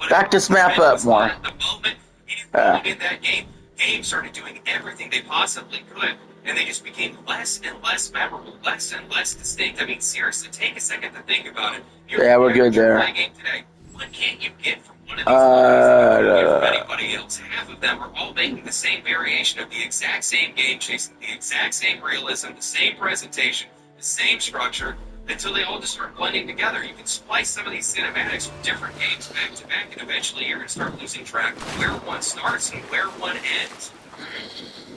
Speaker 1: Back this map up more.
Speaker 9: At the moment, in that game, games started doing everything they possibly could, and they just became less and less memorable, less and less distinct. I mean, seriously, take a second to think about it.
Speaker 1: Yeah, we're good there.
Speaker 9: Game today. What can't you get from one of these anybody else? Half of them are all making the same variation of the exact same game, chasing the exact same realism, the same presentation, the same structure, until they all just start blending together. You can splice some of these cinematics from different games back to back, and eventually you're going to start losing track of where one starts and where one ends.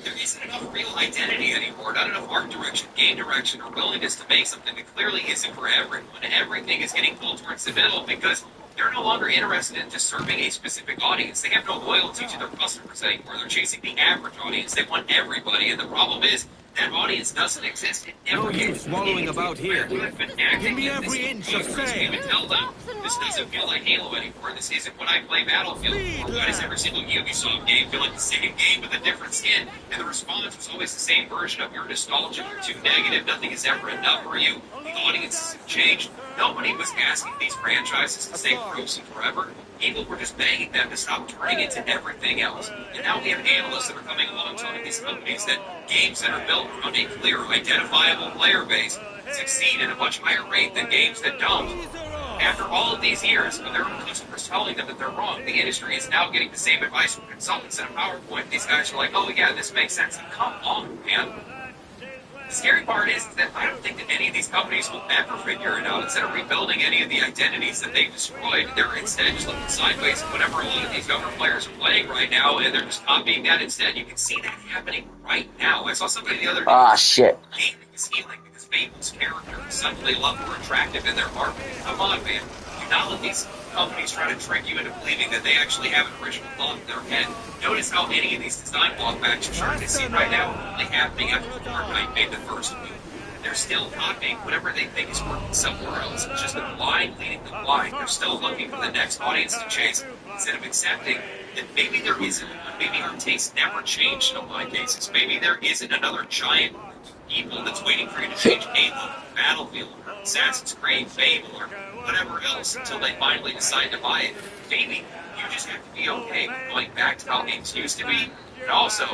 Speaker 9: There isn't enough real identity anymore, not enough art direction, game direction, or willingness to make something that clearly isn't for everyone. Everything is getting pulled towards the middle because they're no longer interested in just serving a specific audience. They have no loyalty to their customers anymore. They're chasing the average audience. They want everybody, and the problem is that audience doesn't exist. It never
Speaker 6: No use wallowing about here.
Speaker 9: Give
Speaker 6: me every inch of sand.
Speaker 9: Tell them, this doesn't feel like Halo anymore. This isn't when I play Battlefield anymore. Why does every single Ubisoft game feel like the same game with a different skin? And the response was always the same version of your nostalgia. You're too negative. Nothing is ever enough for you. The audiences have changed. Nobody was asking these franchises to stay frozen forever. People were just begging them to stop turning into everything else. And now we have analysts that are coming along telling these companies that games that are built around a clear, identifiable player base succeed at a much higher rate than games that don't. After all of these years of their own customers telling them that they're wrong, the industry is now getting the same advice from consultants in a PowerPoint. These guys are like, oh yeah, this makes sense. And come on, man. The scary part is that I don't think that any of these companies will ever figure it out. Instead of rebuilding any of the identities that they've destroyed, they're instead just looking sideways at whatever a lot of these younger players are playing right now, and they're just copying that instead. You can see that happening right now. I saw somebody the other day.
Speaker 1: Ah, shit.
Speaker 9: Gaming is healing because Fable's character is suddenly a lot more attractive in their marketing. Come on, man. Do not let these companies try to trick you into believing that they actually have an original thought in their head. Notice how any of these design blockbacks you're starting to see right now are only happening after Fortnite made the first move. They're still copying whatever they think is working somewhere else. It's just a blind leading the blind. They're still looking for the next audience to chase instead of accepting that maybe there isn't one. Maybe our tastes never changed in a lot of cases. Maybe there isn't another giant evil that's waiting for you to change Halo, Battlefield, or Assassin's Creed, Fable, or whatever else until they finally decide to buy it. Maybe you just have to be okay with going back to how games used to be, and also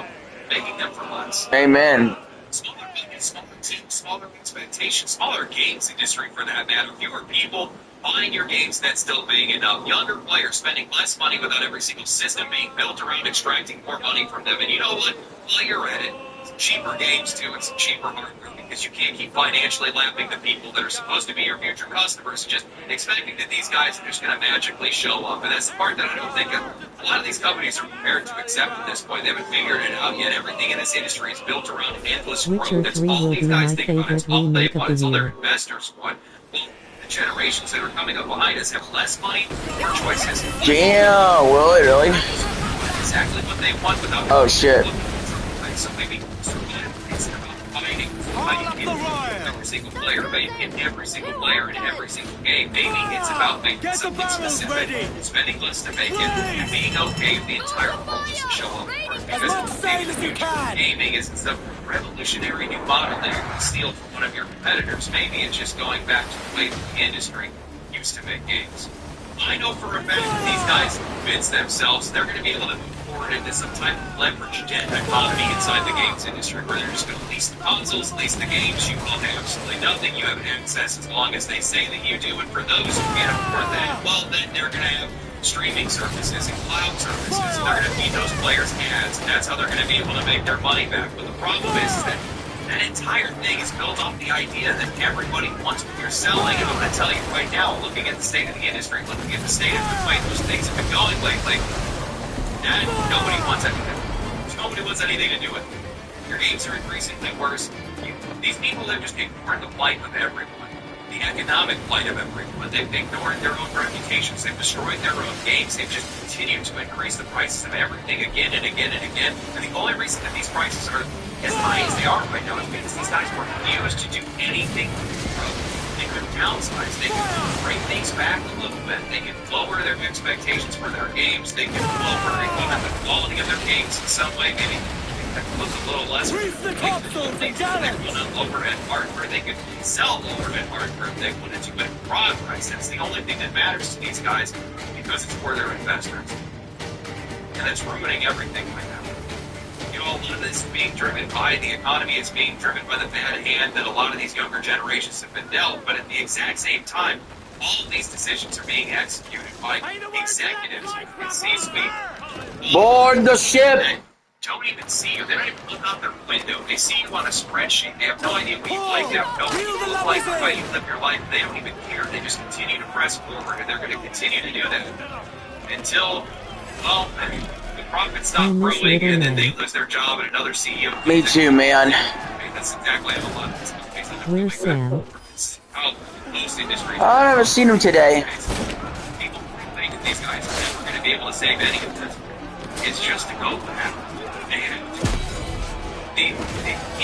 Speaker 9: making them for less.
Speaker 1: Amen.
Speaker 9: Smaller budget, smaller teams, smaller expectations, smaller games industry for that matter. Fewer people, buying your games net still being enough. Younger players spending less money without every single system being built around extracting more money from them. And you know what? While you're at it, cheaper games too and some cheaper hardware, because you can't keep financially lapping the people that are supposed to be your future customers, just expecting that these guys are just going to magically show up. And that's the part that I don't think a lot of these companies are prepared to accept at this point. They haven't figured it out yet. Everything in this industry is built around endless growth.
Speaker 2: Witcher
Speaker 9: That's
Speaker 2: 3
Speaker 9: all
Speaker 2: will
Speaker 9: these
Speaker 2: be
Speaker 9: guys
Speaker 2: my
Speaker 9: think about. It's
Speaker 2: favorite
Speaker 9: all they
Speaker 2: remake of
Speaker 9: want.
Speaker 2: the
Speaker 9: It's all their
Speaker 2: year.
Speaker 9: investors want. Well, the generations that are coming up behind us have less money, more choices.
Speaker 1: Damn, will it really?
Speaker 9: Exactly what they want without.
Speaker 1: Oh shit.
Speaker 9: So maybe it's about fighting every single player, every single player in every single game. Maybe it's about making something specific, spending less to make it, and being okay with the entire world just to show up for it. Because maybe the future of gaming isn't some revolutionary new model that you can steal from one of your competitors. Maybe it's just going back to the way the industry used to make games. I know for a fact that these guys convince themselves they're going to be able to move forward into some type of leveraged economy inside the games industry, where they're just going to lease the consoles, lease the games. You own absolutely nothing. You have access as long as they say that you do. And for those who can't afford that, well, then they're going to have streaming services and cloud services. And they're going to feed those players ads, and that's how they're going to be able to make their money back. But the problem is that that entire thing is built off the idea that everybody wants what you're selling. And I'm going to tell you right now, looking at the state of the industry, looking at the state of the way those things have been going lately, that nobody wants anything. Nobody wants anything to do with it. Your games are increasingly worse. These people have just ignored the plight of everyone, the economic plight of everyone. They've ignored their own reputations. They've destroyed their own games. They've just continued to increase the prices of everything again and again and again. And the only reason that these prices are as high as they are right now is because these guys were used to do anything to grow. They could downsize. They could bring things back a little bit. They could lower their expectations for their games. They could lower even the quality of their games in some way. Maybe they could look a little less. They could overhead hardware. They could sell overhead hardware if they wanted to, but at broad price. That's the only thing that matters to these guys because it's for their investors. And it's ruining everything right now. You know, a lot of this is being driven by the economy. It's being driven by the bad hand that a lot of these younger generations have been dealt. But at the exact same time, all of these decisions are being executed by executives and C-suite.
Speaker 1: Board the ship!
Speaker 9: Don't even see you. They don't even look out their window. They see you on a spreadsheet. They have no idea what you like. They have no idea what you look like, how you live your life. They don't even care. They just continue to press forward, and they're going to continue to do that until, well, the profits stop growing, and then they lose their job, and another CEO.
Speaker 1: Me too, man.
Speaker 9: That's exactly how a lot of this companies end up
Speaker 2: Where's Sam?
Speaker 9: how most industries.
Speaker 1: I haven't seen him today.
Speaker 9: People think that these guys are never going to be able to save any of this. It's just to go back. And the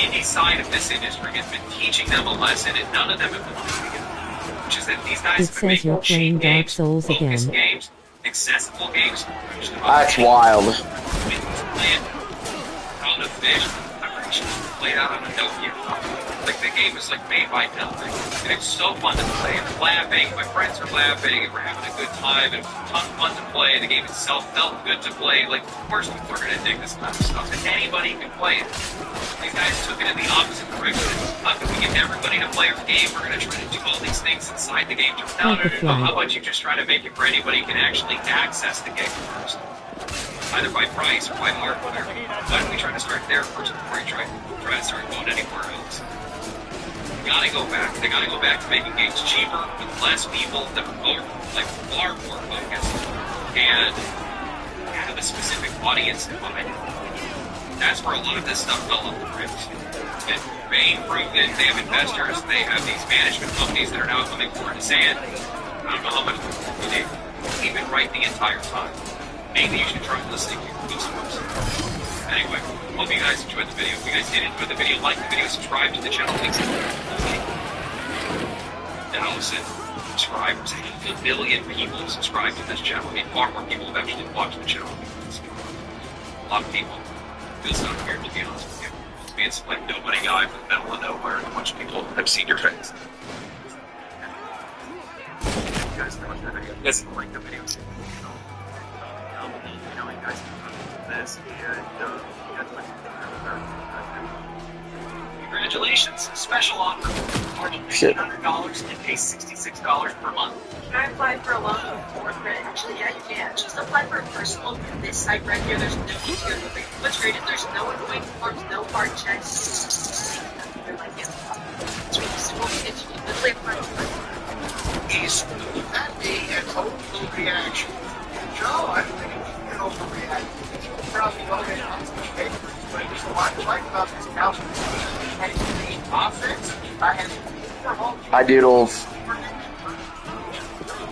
Speaker 9: indie side of this industry has been teaching them a lesson, and none of them have been doing it. Which is that these guys
Speaker 2: It says you're playing Dark Souls again.
Speaker 9: games, accessible games.
Speaker 1: That's wild.
Speaker 9: On a fish, played out on a Nokia phone. Like the game is like made by nothing, and it's so fun to play. I'm laughing, my friends are laughing, and we're having a good time, and it's a ton of fun to play. The game itself felt good to play. Like, of course, people are gonna dig this kind of stuff, and anybody can play it. These guys took it in the opposite direction. How can we get everybody to play our game? We're gonna try to do all these things inside the game. No. How about you just try to make it where anybody can actually access the game first? Either by price or by hardware. Why don't we try to start there first before you try to start going anywhere else? They gotta go back. They gotta go back to making games cheaper with less people that are far more focused and have a specific audience in mind. That's where a lot of this stuff fell off the rails. And they proved that they have investors, they have these management companies that are now coming forward and saying, I don't know how much they keep it right the entire time. Maybe you should try listening to your customers. Anyway, hope you guys enjoyed the video. If you guys did enjoy the video, like the video, subscribe to the channel. Links in the and also subscribers. A billion people have subscribed to this channel. I mean, far more people have actually watched the channel. A lot of people. Feels so weird to be honest with you. Being some like nobody guy from the middle of nowhere, and a bunch of people have seen your face. You guys watch the video. You guys like the video too. You know, you guys can this, and you guys like
Speaker 3: Congratulations. Special offer. Charge $1,800 and pay $66 per month.
Speaker 10: Can I apply for a loan for credit? Actually, yeah, you can. Just apply for a personal loan from this site right here. There's no PTO, no what's rated. There's no annoying forms, no hard checks. They're like, yeah. It's really simple. It's literally a final
Speaker 3: He's that me and total reaction. Joe, I don't think he can overreact. He's probably going to have some paper. But there's a lot to like about this house. And it's the offense. I have 4 home.
Speaker 1: Hi, Doodles.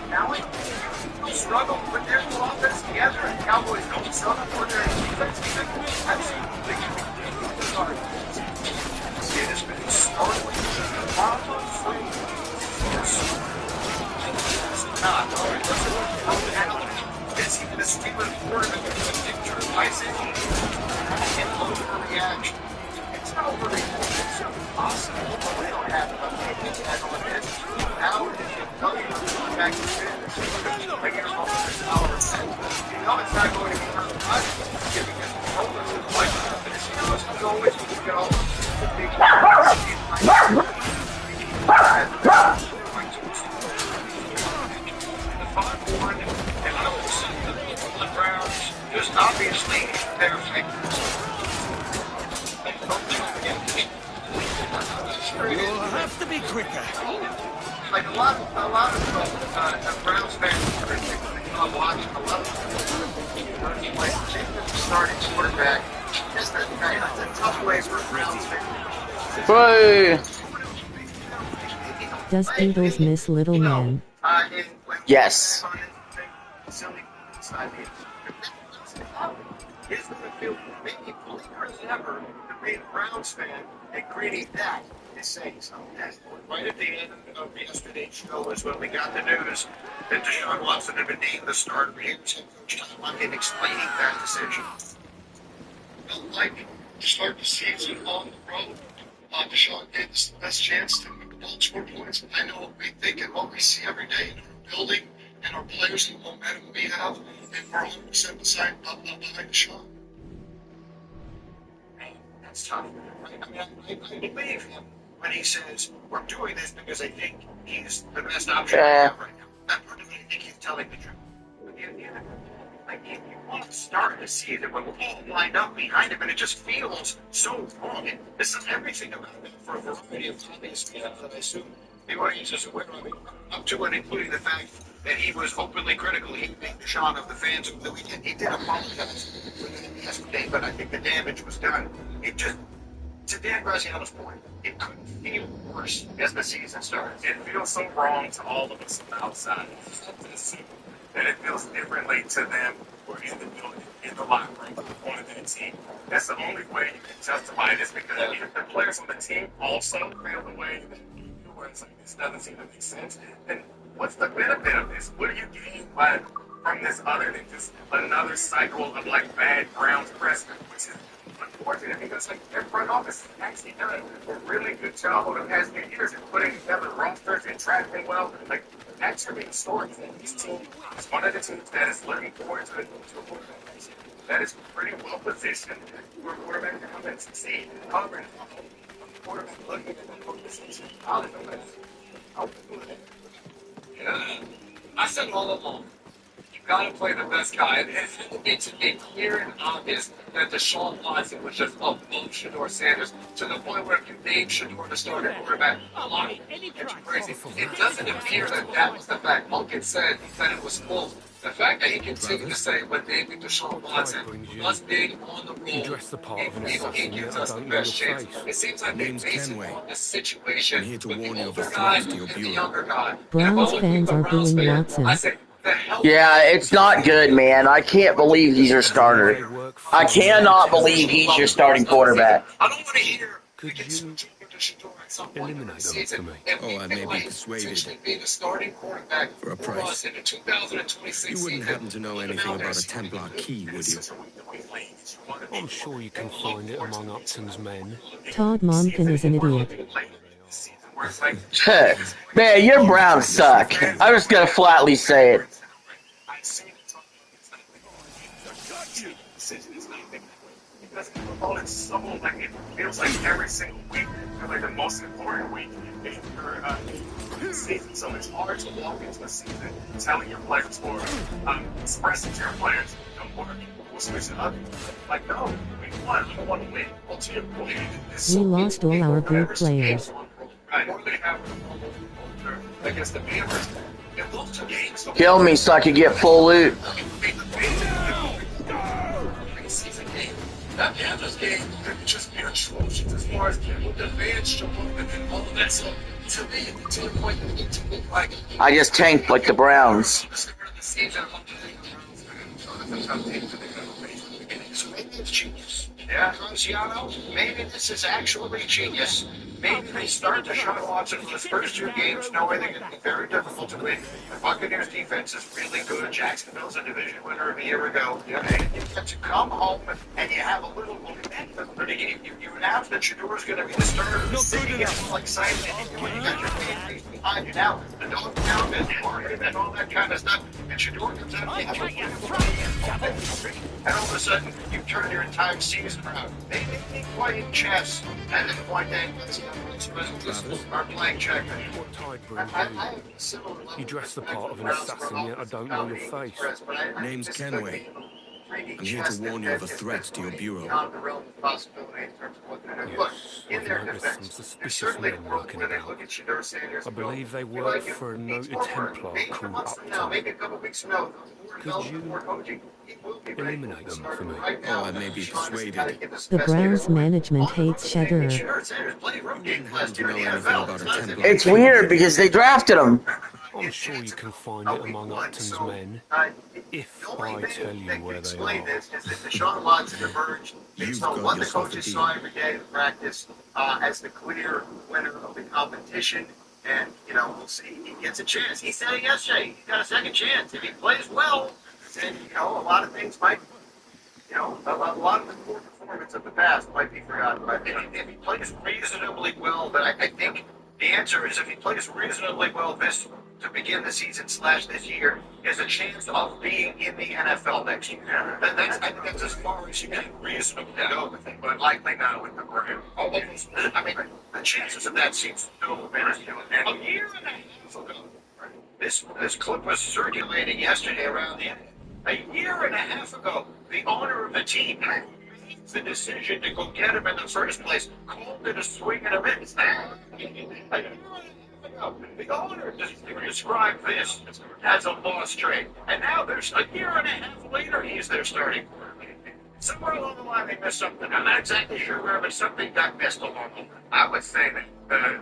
Speaker 3: Now we struggle to put their full offense together, and the Cowboys don't struggle for their defense even. I've seen big start. It has been startling. Not. All right, let's look at how it happened. Is he the Steelers quarterback with a picture of Isaac and overreaction? It's not overreaction. It's so possible. We don't have enough opinions as on this. Now it is coming back to the bigger offense hour. You know it's not going to be hurt much. Giving us control of the play. But it's always going to go the big and I will see the Browns just obviously their fingers.
Speaker 6: You'll have to be quicker.
Speaker 3: Like a lot of Browns fans, particularly watching a lot of like starting quarterback. It's a tough way for a Browns fan.
Speaker 1: Hey.
Speaker 2: Does Doodles miss Little Man?
Speaker 1: Yes.
Speaker 3: He's going to feel maybe more than ever to be a Browns fan and creating that is saying something. Right at the end of yesterday's show is when we got the news that Deshaun Watson had been named the starter. Here's head coach Tom Monken explaining that decision.
Speaker 11: Felt like to start the season on the road, Deshaun gave us the best chance to score points. I know what we think and what we see every day in our building and our players and the momentum we have, and we're 100% behind Deshaun.
Speaker 3: That's tough. I believe him when he says, we're doing this because I think he's the best option we have right now. That part of me, I think he's telling the truth. But like, you want to start the season when we're all lined up behind him, and it just feels so wrong. And this is everything about him for a variety of obvious reasons that I assume the audience is aware of it, up to and including the fact that he was openly critical. He made Deshaun of the fans who he did apologize for that yesterday, but I think the damage was done. It just, to Dan Graziano's point, it couldn't feel worse as the season starts.
Speaker 12: It feels so wrong to all of us on the outside. And it feels differently to them who are in the building, in the locker room, on the team. That's the only way you can justify this, because if the players on the team also feel the way that you do, where it's like, this doesn't seem to make sense, then what's the benefit of this? What do you gain from this other than just another cycle of like bad Browns press, which is unfortunate because like their front office has actually done a really good job over the past few years in putting together rosters and tracking well. Like actually being stories that this team is one of the teams that is looking forward to a quarterback that is pretty well positioned for a quarterback to come and succeed. However, a quarterback looking at that position,
Speaker 9: I said all along, you got to play the best guy. It's clear and obvious that Deshaun Watson was just above Shedeur Sanders to the point where if you made Shedeur the starting quarterback, a lot of people get you crazy. It doesn't appear that was the fact. Monken said that it was full. The fact that he continued to say when they beat Deshaun Watson, us being on the road, he gives us the best chance. It seems like they basically want this situation with the older guy and the younger guy.
Speaker 2: Browns fans are booing Watson.
Speaker 1: Yeah, it's not good, man. I can't believe he's your starter. I cannot believe he's your starting quarterback.
Speaker 3: I don't want to hear.
Speaker 6: Could you eliminate them for me?
Speaker 11: Oh, I may be persuaded.
Speaker 3: Being a starting quarterback
Speaker 11: For a price.
Speaker 3: in the 2026
Speaker 11: You wouldn't happen to know anything about a Templar key, would you?
Speaker 4: I'm sure you can find it among Upton's men.
Speaker 2: Todd Monken is an idiot.
Speaker 1: Man, your Browns suck. I'm just gonna flatly say it.
Speaker 12: huge decision. It's not big because football is so like it feels like every single week feels like the most important week in your season. So it's hard to walk into a season telling your players or expressing to your players, don't worry, we'll switch it up. Like, no, we want to win. Well, to your point,
Speaker 2: We lost all our good players.
Speaker 12: I know they have against the Beavers. In those two games,
Speaker 1: Kill me so I can get full loot.
Speaker 12: That Panthers game could just be atrocious as far as with the advantage to movement and all of that. So to me, to the point that it to look like
Speaker 1: I just tanked like the Browns.
Speaker 11: So maybe it's genius. Yeah, Graziano, maybe this is actually genius. Maybe they start Deshaun Watson for his first 2 games knowing they're going to be very difficult to win. The Buccaneers defense is really good. Jacksonville's a division winner a year ago. And you get to come home and you have a little momentum. You announce that Shadour's going to be the starter of the city. It's all excitement. And you got your fan base behind you now. The dog pound and and all that kind of stuff. And Shadour comes out and you have and all of a sudden, you turn your entire season around. Maybe be playing chess, and then one day, are playing checkers.
Speaker 4: You dress the part of an assassin, yet I don't know your face.
Speaker 6: Name's Kenway. I'm here to warn you of a threat to your bureau.
Speaker 4: Yes, I've noticed some suspicious men lurking about. I believe they work for a noted Templar called Upton. Could you eliminate them for me?
Speaker 6: Oh, I may be persuaded.
Speaker 2: The Browns management hates Shadur.
Speaker 1: It's weird because they drafted him.
Speaker 4: I'm sure you can find it among Upton's men, if I tell you where they are.
Speaker 11: Deshaun Watson emerged based on what the coaches saw every day in practice as the clear winner of the competition. And, you know, we'll see. He gets a chance. He said it yesterday. He's got a second chance. If he plays well, then, you know, a lot of things might, you know, a lot of the poor performance of the past might be forgotten. But if he plays reasonably well, then I think the answer is if he plays reasonably well to begin the season / this year, is a chance of being in the NFL next year. I think that's as far as you can reasonably go with it, but likely not with the Browns. I mean, the chances of that seem so minuscule. And a year and a half ago, this clip was circulating yesterday around the internet. A year and a half ago, the owner of the team made the decision to go get him in the first place, called it a swing and a miss. The owner described this as a lost trade, and now there's a year and a half later he's their starting quarterback. Somewhere along the line they missed something. I'm not exactly sure where, but something got missed along the line.
Speaker 12: I would say that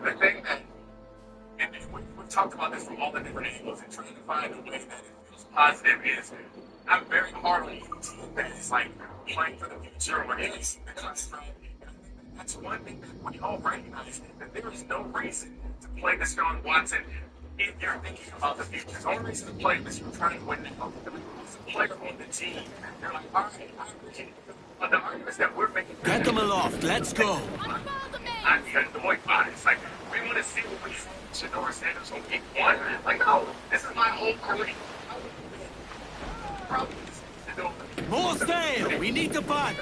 Speaker 12: the thing that, and we've talked about this from all the different angles and trying to find a way that it feels positive, is I'm very hard on any team that is like playing for the future or anything that's right. That's one thing that we all recognize, that there is no reason to play Deshaun Watson if you're thinking about the future. The only reason to play is you're trying to win now. There's a player on the team. They're like, all right, I agree. But the arguments that we're making...
Speaker 6: Get them aloft, let's go!
Speaker 12: I'm annoyed by it. It's like, we want to see what we see Shador Sanders on week 1. Like, no, this is my whole career.
Speaker 6: More stale! We need to punch!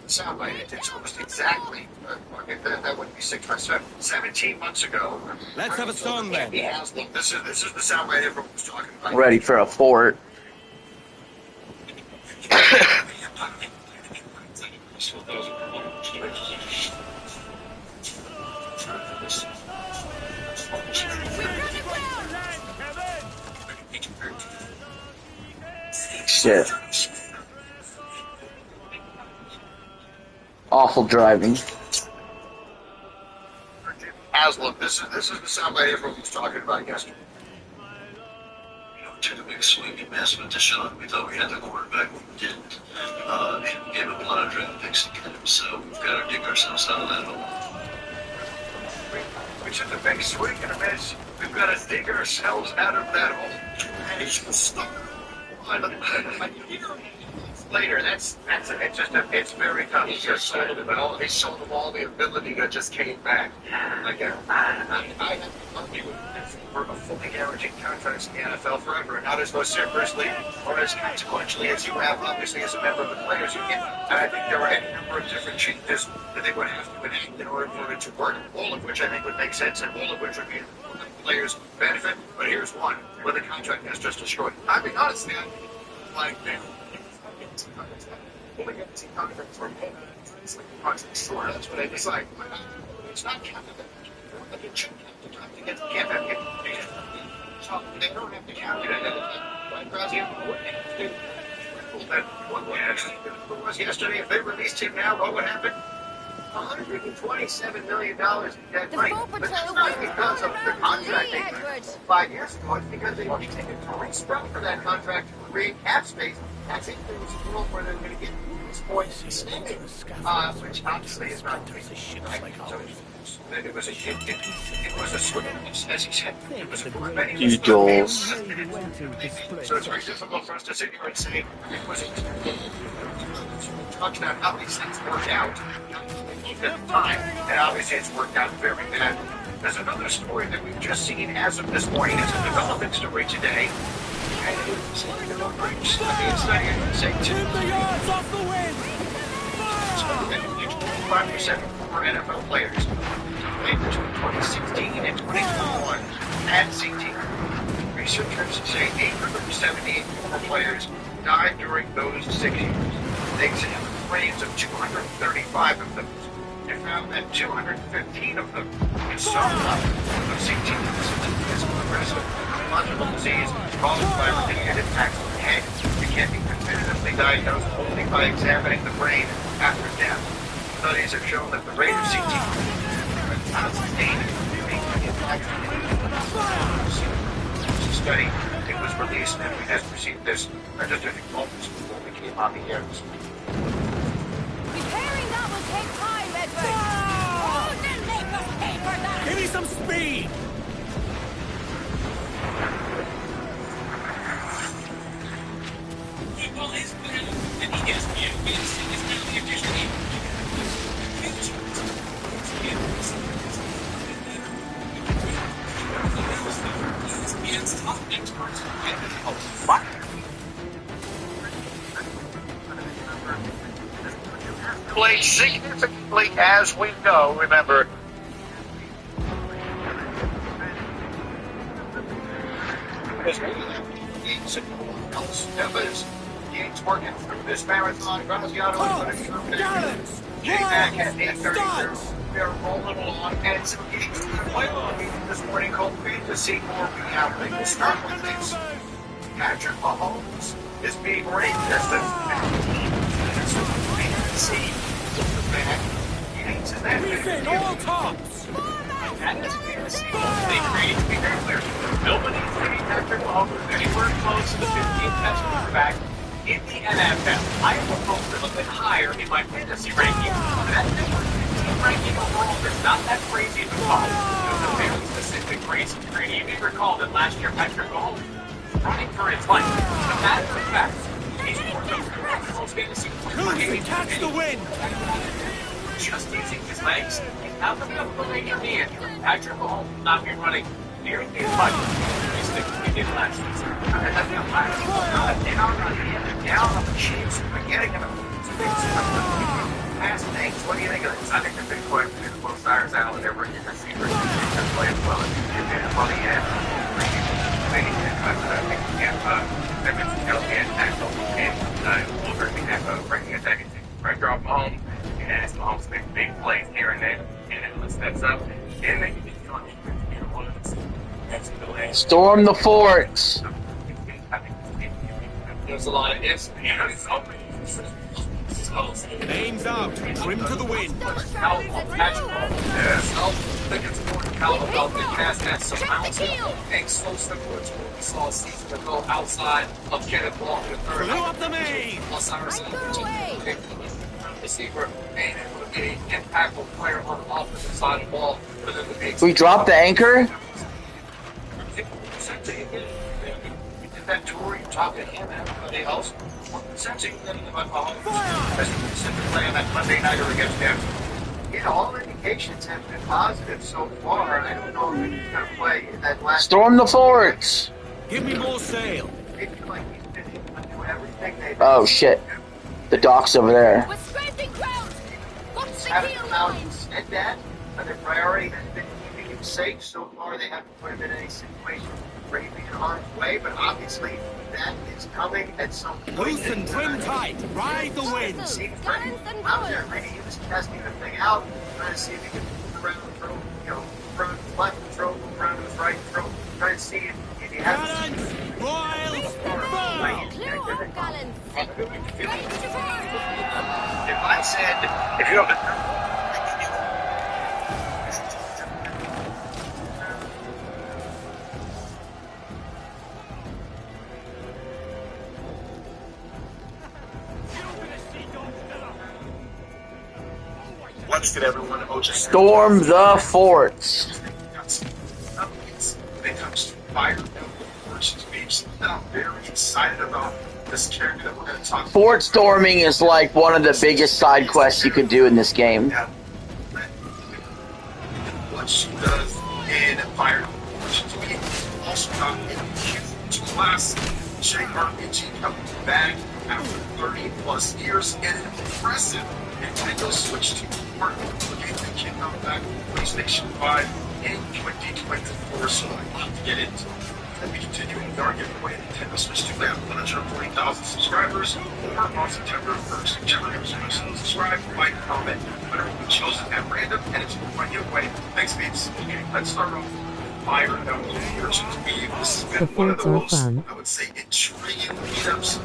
Speaker 11: Soundbite, it's almost exactly, that would be 6 by 7, 17 months ago.
Speaker 6: Let's have a song then.
Speaker 11: This is the soundbite everyone was talking about.
Speaker 1: Ready for a fort. Shit. Awful driving.
Speaker 11: Haslam, this is the soundbite everyone was talking about yesterday.
Speaker 13: You know, we took a big swing and miss with Deshaun. We thought we had the quarterback, but we didn't. And gave up a lot of draft picks to get him, so we've got to dig ourselves out of that hole.
Speaker 11: We took a big swing and a miss. We've got to dig ourselves out of that hole. And he's stuck.
Speaker 12: later. It's very tough. He just sold him all. He sold him all the ability that just came back. Like I have lucky with for a fully guaranteed contracts in the NFL forever, and not as most seriously or as consequentially as you have, obviously, as a member of the players union. And I think there are any number of different changes that they would have to enact in order for it to work. All of which I think would make sense, and all of which would be for the players' benefit. But here's one where the contract is just destroyed. I mean, honestly, like only get the contract for sure. That's what I decide. It's not counted. Like it shouldn't have to count to get the camp. So they don't have to count it at the time. Like Brazil, what they have to do. What was yesterday? If they released him now, what would happen? $127 million in dead money. But that's not because of the contract they made 5 years ago. It's because they only taken 3 sprung for that contract to create cap space. That's if there was a world where they're going to get these points standing, which obviously is not the case. Right? So it was a swing, as he said. It was a many
Speaker 1: Doodles.
Speaker 12: So it's very difficult for us to sit here and say it was a touchdown. How these things work out at the time, and obviously it's worked out very badly. There's another story that we've just seen as of this morning. It's a development story today. And it's like a no-brainer study. It's not even saying 2 yards off the win. 25% of former NFL players played between 2016 and 2021 at CT. Researchers say 878 former players died during those 6 years. They examined brains of 235 of those and found that 215 of them had some level of CT is progressive neurological disease caused by repeated attacks on the head. It can be definitively diagnosed only by examining the brain after death. Studies have shown that the rate of CT is not sustained. It's a study. It was released and we have received this just a few moments before we came on the air this week.
Speaker 14: Repairing that will take time, Edward. Oh, then make us pay for that.
Speaker 4: Give me some speed.
Speaker 9: Football is better than ESPN. ESPN is really efficient. ESPN's top experts.
Speaker 1: Oh, fuck.
Speaker 12: Play significantly as we go. Remember, Gates working through this marathon. Graziano is going to shoot back at 8:30. They're rolling along, and some Gates to the playoff meeting this morning, hoping to see more reality. We'll start with this. Patrick Mahomes is being rated as the see the back.
Speaker 4: Within all tops.
Speaker 9: That is fair to say. They create to be very clear. Nobody is taking Patrick Mahomes anywhere close to the 15th best quarterback in the NFL. I am supposed to a little bit higher in my fantasy ranking. That 15th ranking overall is not that crazy to follow. It was a very specific race. You may recall that last year Patrick Mahomes was running for his life. As a matter of fact, he's one of the most fantasy points per game.
Speaker 4: Catch the win.
Speaker 9: Just using his legs, he's now coming up with a major knee injury. Patrick Mahomes will not be running nearly as much as he did last season.
Speaker 12: They are running down on the Chiefs. We're getting them. Past things. What do you think of this?
Speaker 9: I think the big question is will Cyrus Allen ever get receiver and play as well as he did there? Well, he has. I think he can tackle and Walker can have breaking attack and pressure off Mahomes. And it's Mahomes make big plays here and there, and it steps up, and they can get on one of the
Speaker 1: Storm the forts.
Speaker 9: There's a lot of ifs.
Speaker 4: Names out. Trim to the wind.
Speaker 9: Yes. I think it's important how about the cast has some bounce and so similar to what we saw a season ago outside of Kenneth Walker the third.
Speaker 4: Blew up the main.
Speaker 9: Plus receiver and it would be an impactful player on the offensive side of the ball for them to be.
Speaker 1: We dropped the anchor?
Speaker 11: at that tour, you talk to him and everybody else, sensing anything about Hollywood, as you consider playing that Monday nighter against them. You know, all indications have been positive so far. I don't know if he's going to play in that last...
Speaker 1: Storm the forts!
Speaker 6: Give me more sail!
Speaker 11: They feel like he's been able to do everything they've
Speaker 1: Oh, shit. The dock's over there.
Speaker 14: We're scraping ground! What's the
Speaker 11: haven't
Speaker 14: keel
Speaker 11: come out
Speaker 14: line?
Speaker 11: and said that, but their priority has been keeping him safe. So far, they haven't put him in any situation where he'd be in harm's way, but obviously that is coming at some point.
Speaker 6: Loose and trim tight! Ride the wind!
Speaker 11: Seems ready. Out there, ready. He was testing the thing out, trying to see if he could move around, throw, you know, front, left, throw, move around to his right, throw, trying to see if he has...
Speaker 6: Gallants! Royals! Fire!
Speaker 14: Clew up, gallants! Ready to fire!
Speaker 11: If I said, if you have a... Once did everyone know just
Speaker 1: Storm the forts.
Speaker 11: when it comes to fire versus beach. I'm very excited about this character that we're going to talk about.
Speaker 1: Fort storming is like one of the biggest side quests you could do in this game.
Speaker 11: What she does in fire versus beach. Also got in huge class JRPG coming back after 30 plus years and an impressive Nintendo Switch to work. The game that can come back to PlayStation 5 in 2024, so I'd love to get into it. Let me continue in the argument away Nintendo Switch 2 have 140,000 subscribers, or on September 1st, whichever subscribe, like, comment, whatever we chosen at random, and it's a giveaway. Thanks, peeps. Okay, let's start off. Fire Emblem versus Eve. This has been one of the most, I would say, intriguing meetups.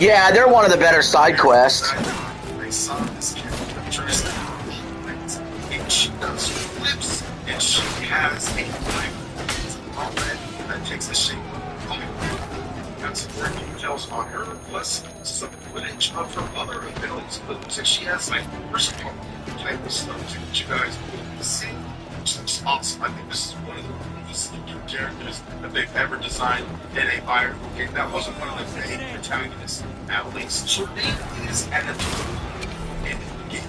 Speaker 1: Yeah, they're one of the better side quests.
Speaker 11: I saw this character, and she does flips, and she has a fire that takes the shape of fire. Got some more details on her, plus some footage of her other abilities. It looks like she has like versatile type of stuff that you guys will see. Which awesome. I think this is one of the coolest looking characters that they've ever designed in a Fire game. That wasn't one of the main protagonists, at least. So her name is Anatolia. And the game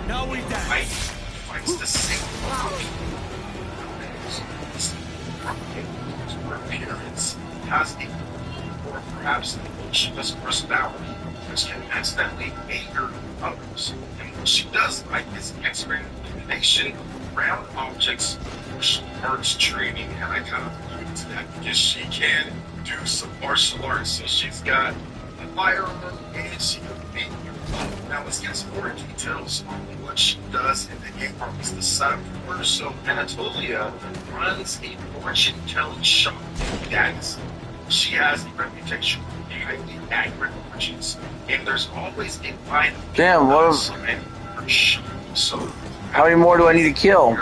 Speaker 6: now we die.
Speaker 11: Fights the same her appearance has a or perhaps she does personality, which can accidentally anger others. And what she does like is expert combination around objects, arts training, and I kind of alluded to that because she can do some martial arts. So she's got a firearm and she can make your. Now let's get some more details on what she does in the game, or at least the setup for her. So Anatolia runs a fortune-telling shop. That is, she has a reputation for highly accurate fortunes, and there's always a line of
Speaker 1: Damn, what was...
Speaker 11: her shop. So
Speaker 1: how many more do I need to kill?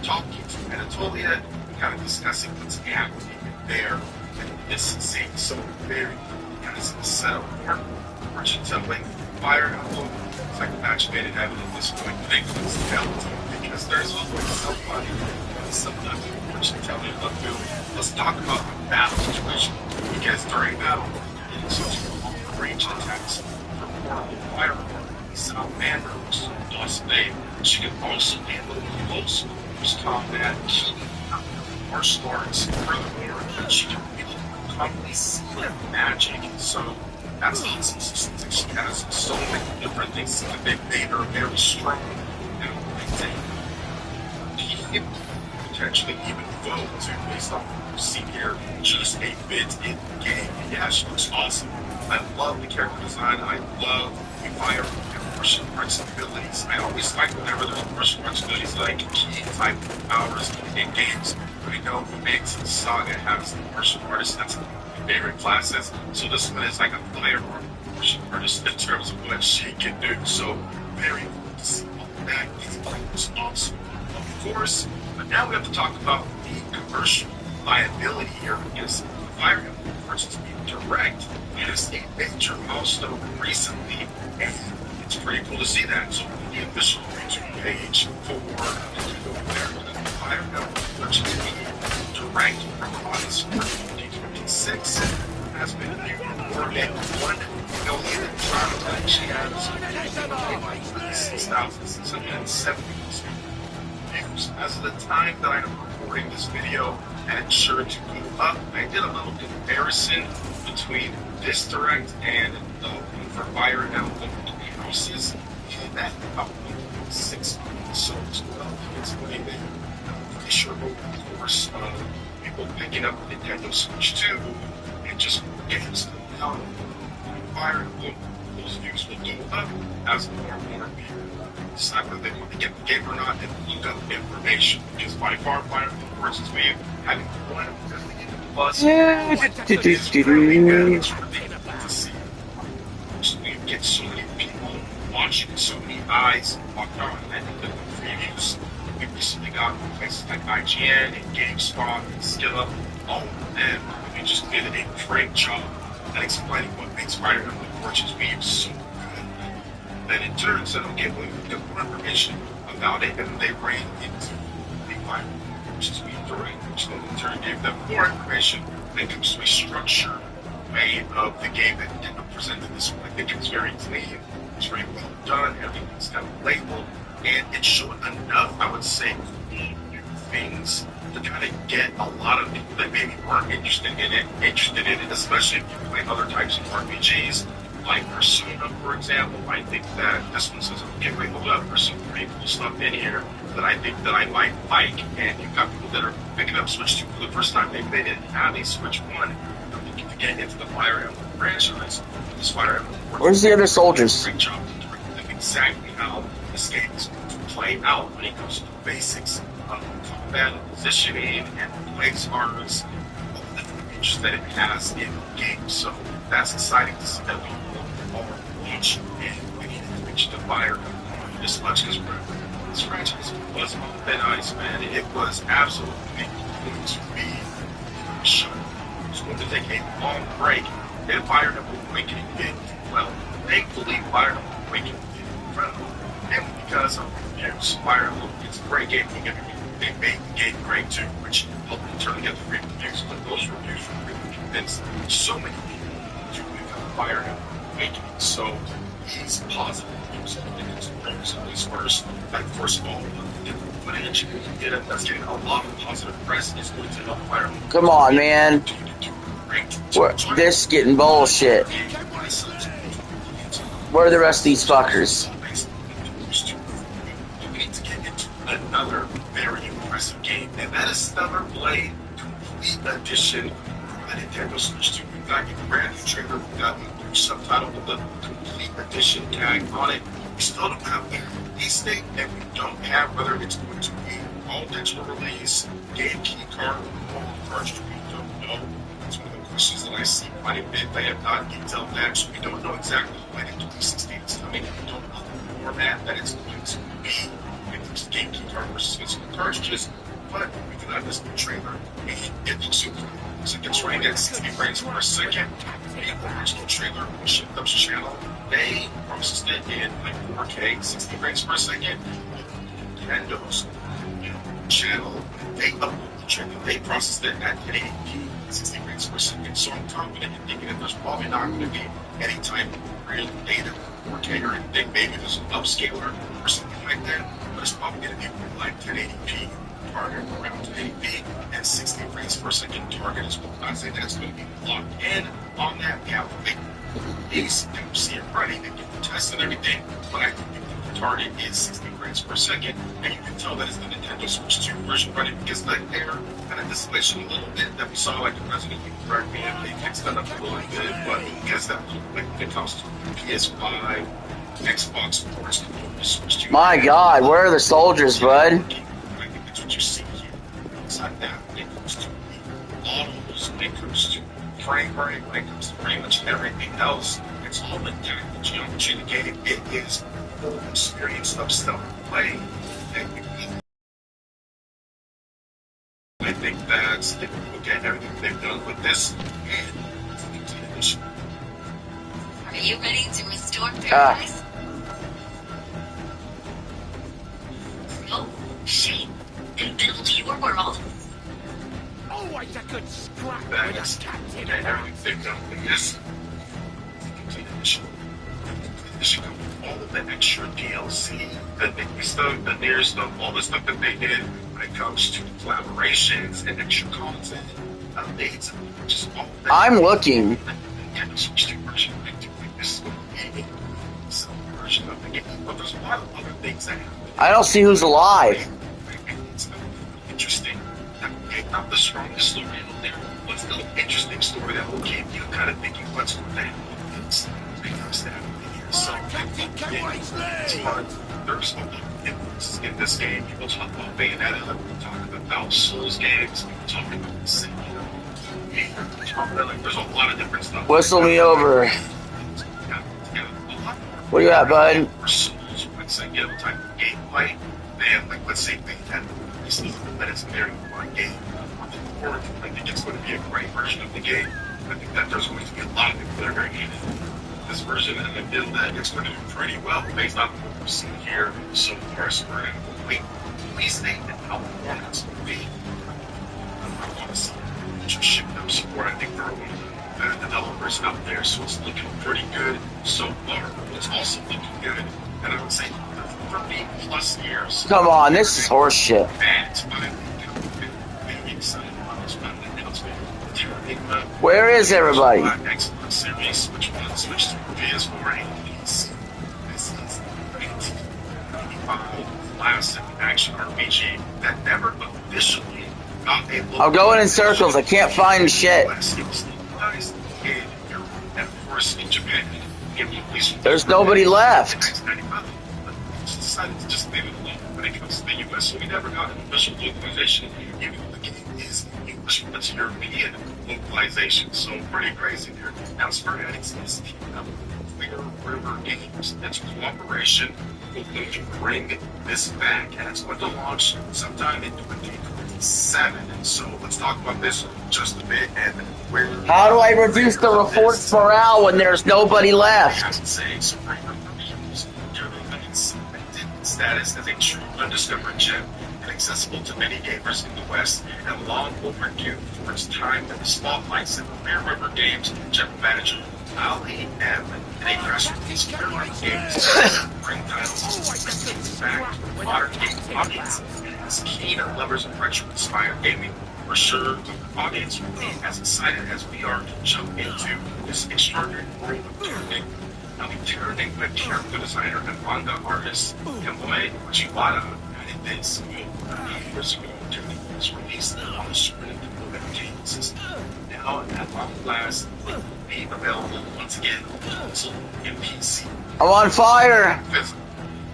Speaker 11: Talking to Anatolia, kind of discussing what's happening there. And this seems so very kind of setup for fortune telling. Fire Emblem, it's like a match made in heaven at this point. Thankfully, it's skeleton because there's always somebody who's sometimes fortune telling up to. Let's talk about the battle situation because during battle, it's such a range attacks for Fire Emblem. Salamander, which is a boss name. She can also handle close quarters combat, martial arts. Furthermore, she can really commonly see magic. So that's awesome. She has so many different things that they've made her very strong. And I think he can potentially even vote to based on what you see here just a bit in the game. Yeah, she looks awesome. I love the character design. I love the fire. Martial arts abilities. I always like whenever there's martial arts abilities, like key type of powers in games. We know Mix and Saga has the martial artist. That's one of my favorite classes. So this one is like a firearm martial artist in terms of what she can do. So very cool to see all that. It's awesome. Of course, but now we have to talk about the commercial viability here because the Fire Emblem versus being direct is a major milestone recently. And it's pretty cool to see that. So the official YouTube page for Nintendo America, Fire Emblem versus Eve
Speaker 12: direct response for 2026 has been viewed more than 1 million times. She has 6,670 views. As of the time that I am recording this video, and sure to go up, I did a little comparison between this direct and the one for Fire Emblem houses, and that about 1.6 million subs. It's way there. Pretty sure over the course of people picking up Nintendo Switch 2 and just games down Fire Emblem, those views will go up as more and more people decide whether they want to get the game or not and look up information. Because by far, Fire Emblem versus me having 1 billion plus is really good. It's really to see. We get so many people watching, so many eyes locked on. I think that the previews we recently got from places like IGN and GameSpot and SkillUp, all of them, we just did a great job at explaining what makes Fire Emblem Fortune's Weave so good. Then in turn, so they'll give them more information about it, and they ran into the Fire Emblem Fortune's Weave direct, which then in turn gave them more information when it comes to a structured way of the game that Nintendo presented this one. I think it's very clean, it's very well done, everything's kind of labeled, and it showed enough, I would say, new things to kind of get a lot of people that maybe weren't interested in it, especially if you play other types of RPGs, like Persona, for example. I think that this one says, okay, wait, hold up, there's some pretty cool stuff in here that I think that I might like, and you've got people that are picking up Switch 2 for the first time. Maybe they didn't have a Switch 1, they're looking to get into the Fire Emblem franchise. This Fire Emblem,
Speaker 1: where's the other soldiers?
Speaker 12: Great job to direct them exactly how this game is going to play out when it comes to the basics of combat and positioning and place armors, all the different features that it has in the game. So that's exciting to see that people are watching and beginning to reach the Fire Emblem this much, because this franchise was on thin ice, man. It was absolutely going to be shut. It was going to take a long break, and Fire Emblem Awakening did well. Thankfully, Fire Emblem Awakening did incredible. And because of reviews, Fire Emblem is a great game. They made the game great too, which helped in turn get the great reviews. But those reviews really convinced so many people to become Fire Emblem Awakening. So these positive reviews of the reviews of these first, like first of all, the different footage that's getting a lot of positive press is going to help Fire Emblem.
Speaker 1: Come on, man. This getting bullshit. Where are the rest of these fuckers?
Speaker 12: Another very impressive game, and that is Stellar Blade Complete Edition for the Nintendo Switch 2. We've got a brand new trailer, we've got a new subtitle with the Complete Edition tag on it. We still don't have a release date, and we don't have whether it's going to be all digital release, game key card, or cartridge. We don't know. It's one of the questions that I see quite a bit. They have not detailed that, so we don't know exactly when in 2016 it's coming. We don't know the format that it's going to be. Game key card versus physical cartridges, but we do have this new trailer, and it looks super cool. So it's running at 60 frames per second. The original trailer on ShiftUp's channel, they processed it in like 4K, 60 frames per second. Nintendo's channel, they uploaded the trailer, they processed it at 1080p, 60 frames per second. So I'm confident in thinking that there's probably not going to be any type of real native 4K or anything. Maybe there's an upscaler or something like that. It's probably going to be like 1080p target around 1080p and 60 frames per second target as well. I'd say that's going to be locked in on that. We have to make these and see it running and get the tests and everything, but I think the target is 60 frames per second, and you can tell that it's the Nintendo Switch 2 version running because the air kind of distillation a little bit that we saw like the Resident Evil correct me if they fixed that up a little bit, but because that when it comes to PS5, Xbox ports,
Speaker 1: my God, where are the soldiers, bud?
Speaker 12: I think that's what you see here. Inside that, when it comes to the autos, when it comes to frame rate, when it comes to pretty much everything else, it's all intact. The geometry of the game, it is full experience of stealth play. And I think that's if you look at everything they've done with this and the complete edition.
Speaker 10: Are you ready to restore paradise? Oh, shit. And build your world.
Speaker 12: that is and everything in this complete edition. This should come with all of the extra DLC, the Nicky stuff, the Nier stuff, all the stuff that they did when it comes to collaborations and extra content, updates, just all that.
Speaker 1: I'm looking.
Speaker 12: Kind of switch to version this some version of the game, but there's a lot of other things that happen.
Speaker 1: I don't see who's alive.
Speaker 12: It's interesting. Not the strongest story in there, but still an interesting story that will keep you kind of thinking what's going to happen. It's because that here. So, there's a lot of influences in this game. People talk about Bayonetta, people talk about Souls games, people talk about Sekiro. There's a lot of different stuff.
Speaker 1: Whistle me over. Where you at, bud?
Speaker 12: Souls, let's say, type of gameplay. They have, like, let's say, Bayonetta. That it's a very fun game. I think it's going to be a great version of the game. I think that there's going to be a lot of people that are very interested in this version, and I feel that it's going to do pretty well based on what we've seen here so far. So we're going to wait, please state that how performance will be. I want to see ship them support. I think there are one of the better developers out there, so it's looking pretty good so far. It's also looking good, and I would say 30 plus years.
Speaker 1: Come on, this is horse shit. Where is everybody?
Speaker 12: Xbox Series, which one switched to PS4 and PC. This is 1995 classic action RPG that never officially got a look.
Speaker 1: I'm going in circles. I can't find shit. There's nobody left.
Speaker 12: Decided to just leave it alone when it comes to the US. So we never got an official localization, even though the game is English, but it's European localization. So pretty crazy there. Now Square Enix is teaming up with Clear River Games. It's cooperation will going to bring this back, and it's going to launch sometime in 2027. And so let's talk about this just a bit and where.
Speaker 1: How do I reduce the force morale when there's nobody left?
Speaker 12: Status as a true undiscovered gem and accessible to many gamers in the West, and long overdue for its time in the spotlights in Clear River Games general manager Ali M. in a press release. Clear River Games bring titles back to modern game audience and as keen on lovers of retro-inspired gaming. For sure, the audience will be as excited as we are to jump into this extraordinary world of Terra. Now, the Terra Enigma character designer and manga artist Kamui Chibata added this years ago. Terra Enigma was released on the Super Nintendo Entertainment System. Now, at long last, it will be available once again on console and PC.
Speaker 1: I'm on fire!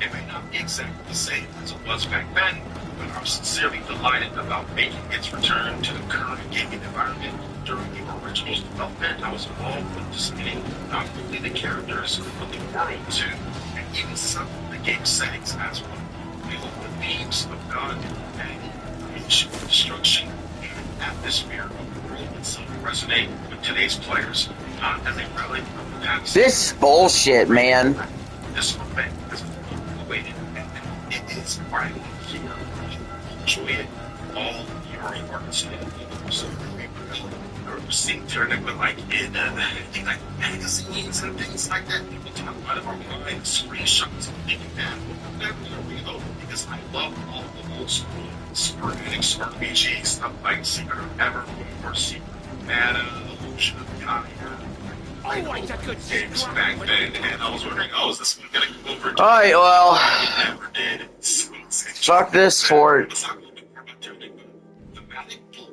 Speaker 12: It may not be exactly the same as it was back then, but I'm sincerely delighted about making its return to the current gaming environment. During the original's development, I was involved with designing not only the characters, but the world too, and even some of the game settings as well. We hope the themes of gun and creation, destruction, and atmosphere of the world itself resonate with today's players, not as a relic of the past.
Speaker 1: This is bullshit, man.
Speaker 12: This event has been awaited, and it is finally here. Enjoy it all year in Arkansas. So we've seen Terra Enigma like in like magazines and things like that. People talk about it online, screenshots, and thinking that never reload because I love all the old school Square Enix RPG stuff like Secret of Evermore, Secret of Mana, Illusion of Gaia. I like that good games back then, and I was wondering, is this one gonna go over?
Speaker 1: Alright, well.
Speaker 12: It never did.
Speaker 1: Fuck this fort.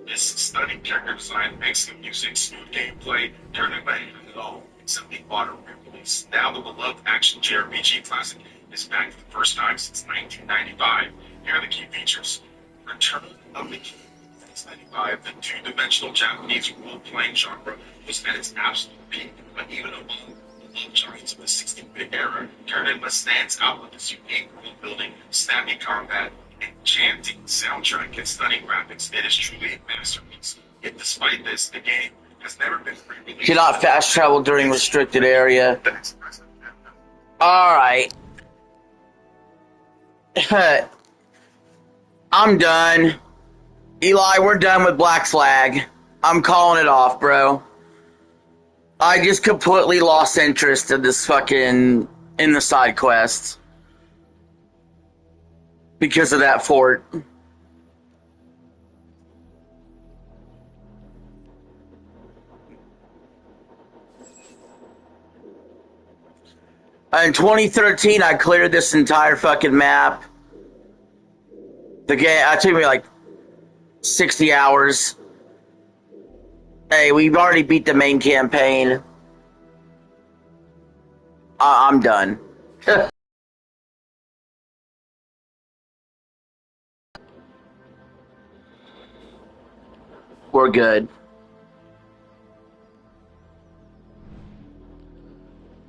Speaker 12: This stunning character design makes the music, smooth gameplay, Terra Enigma it all, except the modern re-release. Now the beloved action JRPG classic is back for the first time since 1995. Here are the key features. Return of the King. In 1995, the two-dimensional Japanese role-playing genre was at its absolute peak, but even among the love giants of the 16-bit era, Terra Enigma stands out with its unique world-building, snappy combat, enchanting soundtrack and stunning graphics. It is truly a masterpiece. Yet despite this, the game has never been re-released.
Speaker 1: Cannot fast travel during restricted area. Alright. I'm done. Eli, we're done with Black Flag. I'm calling it off, bro. I just completely lost interest in this fucking, in the side quests. Because of that fort. In 2013, I cleared this entire fucking map. The game, it took me like 60 hours. Hey, we've already beat the main campaign. I'm done. We're good.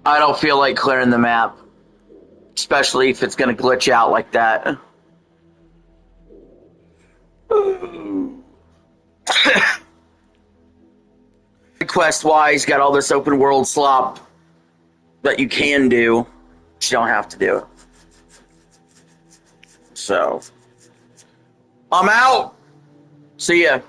Speaker 1: I don't feel like clearing the map. Especially if it's going to glitch out like that. Quest-wise, got all this open world slop that you can do. But you don't have to do it. So, I'm out. See ya.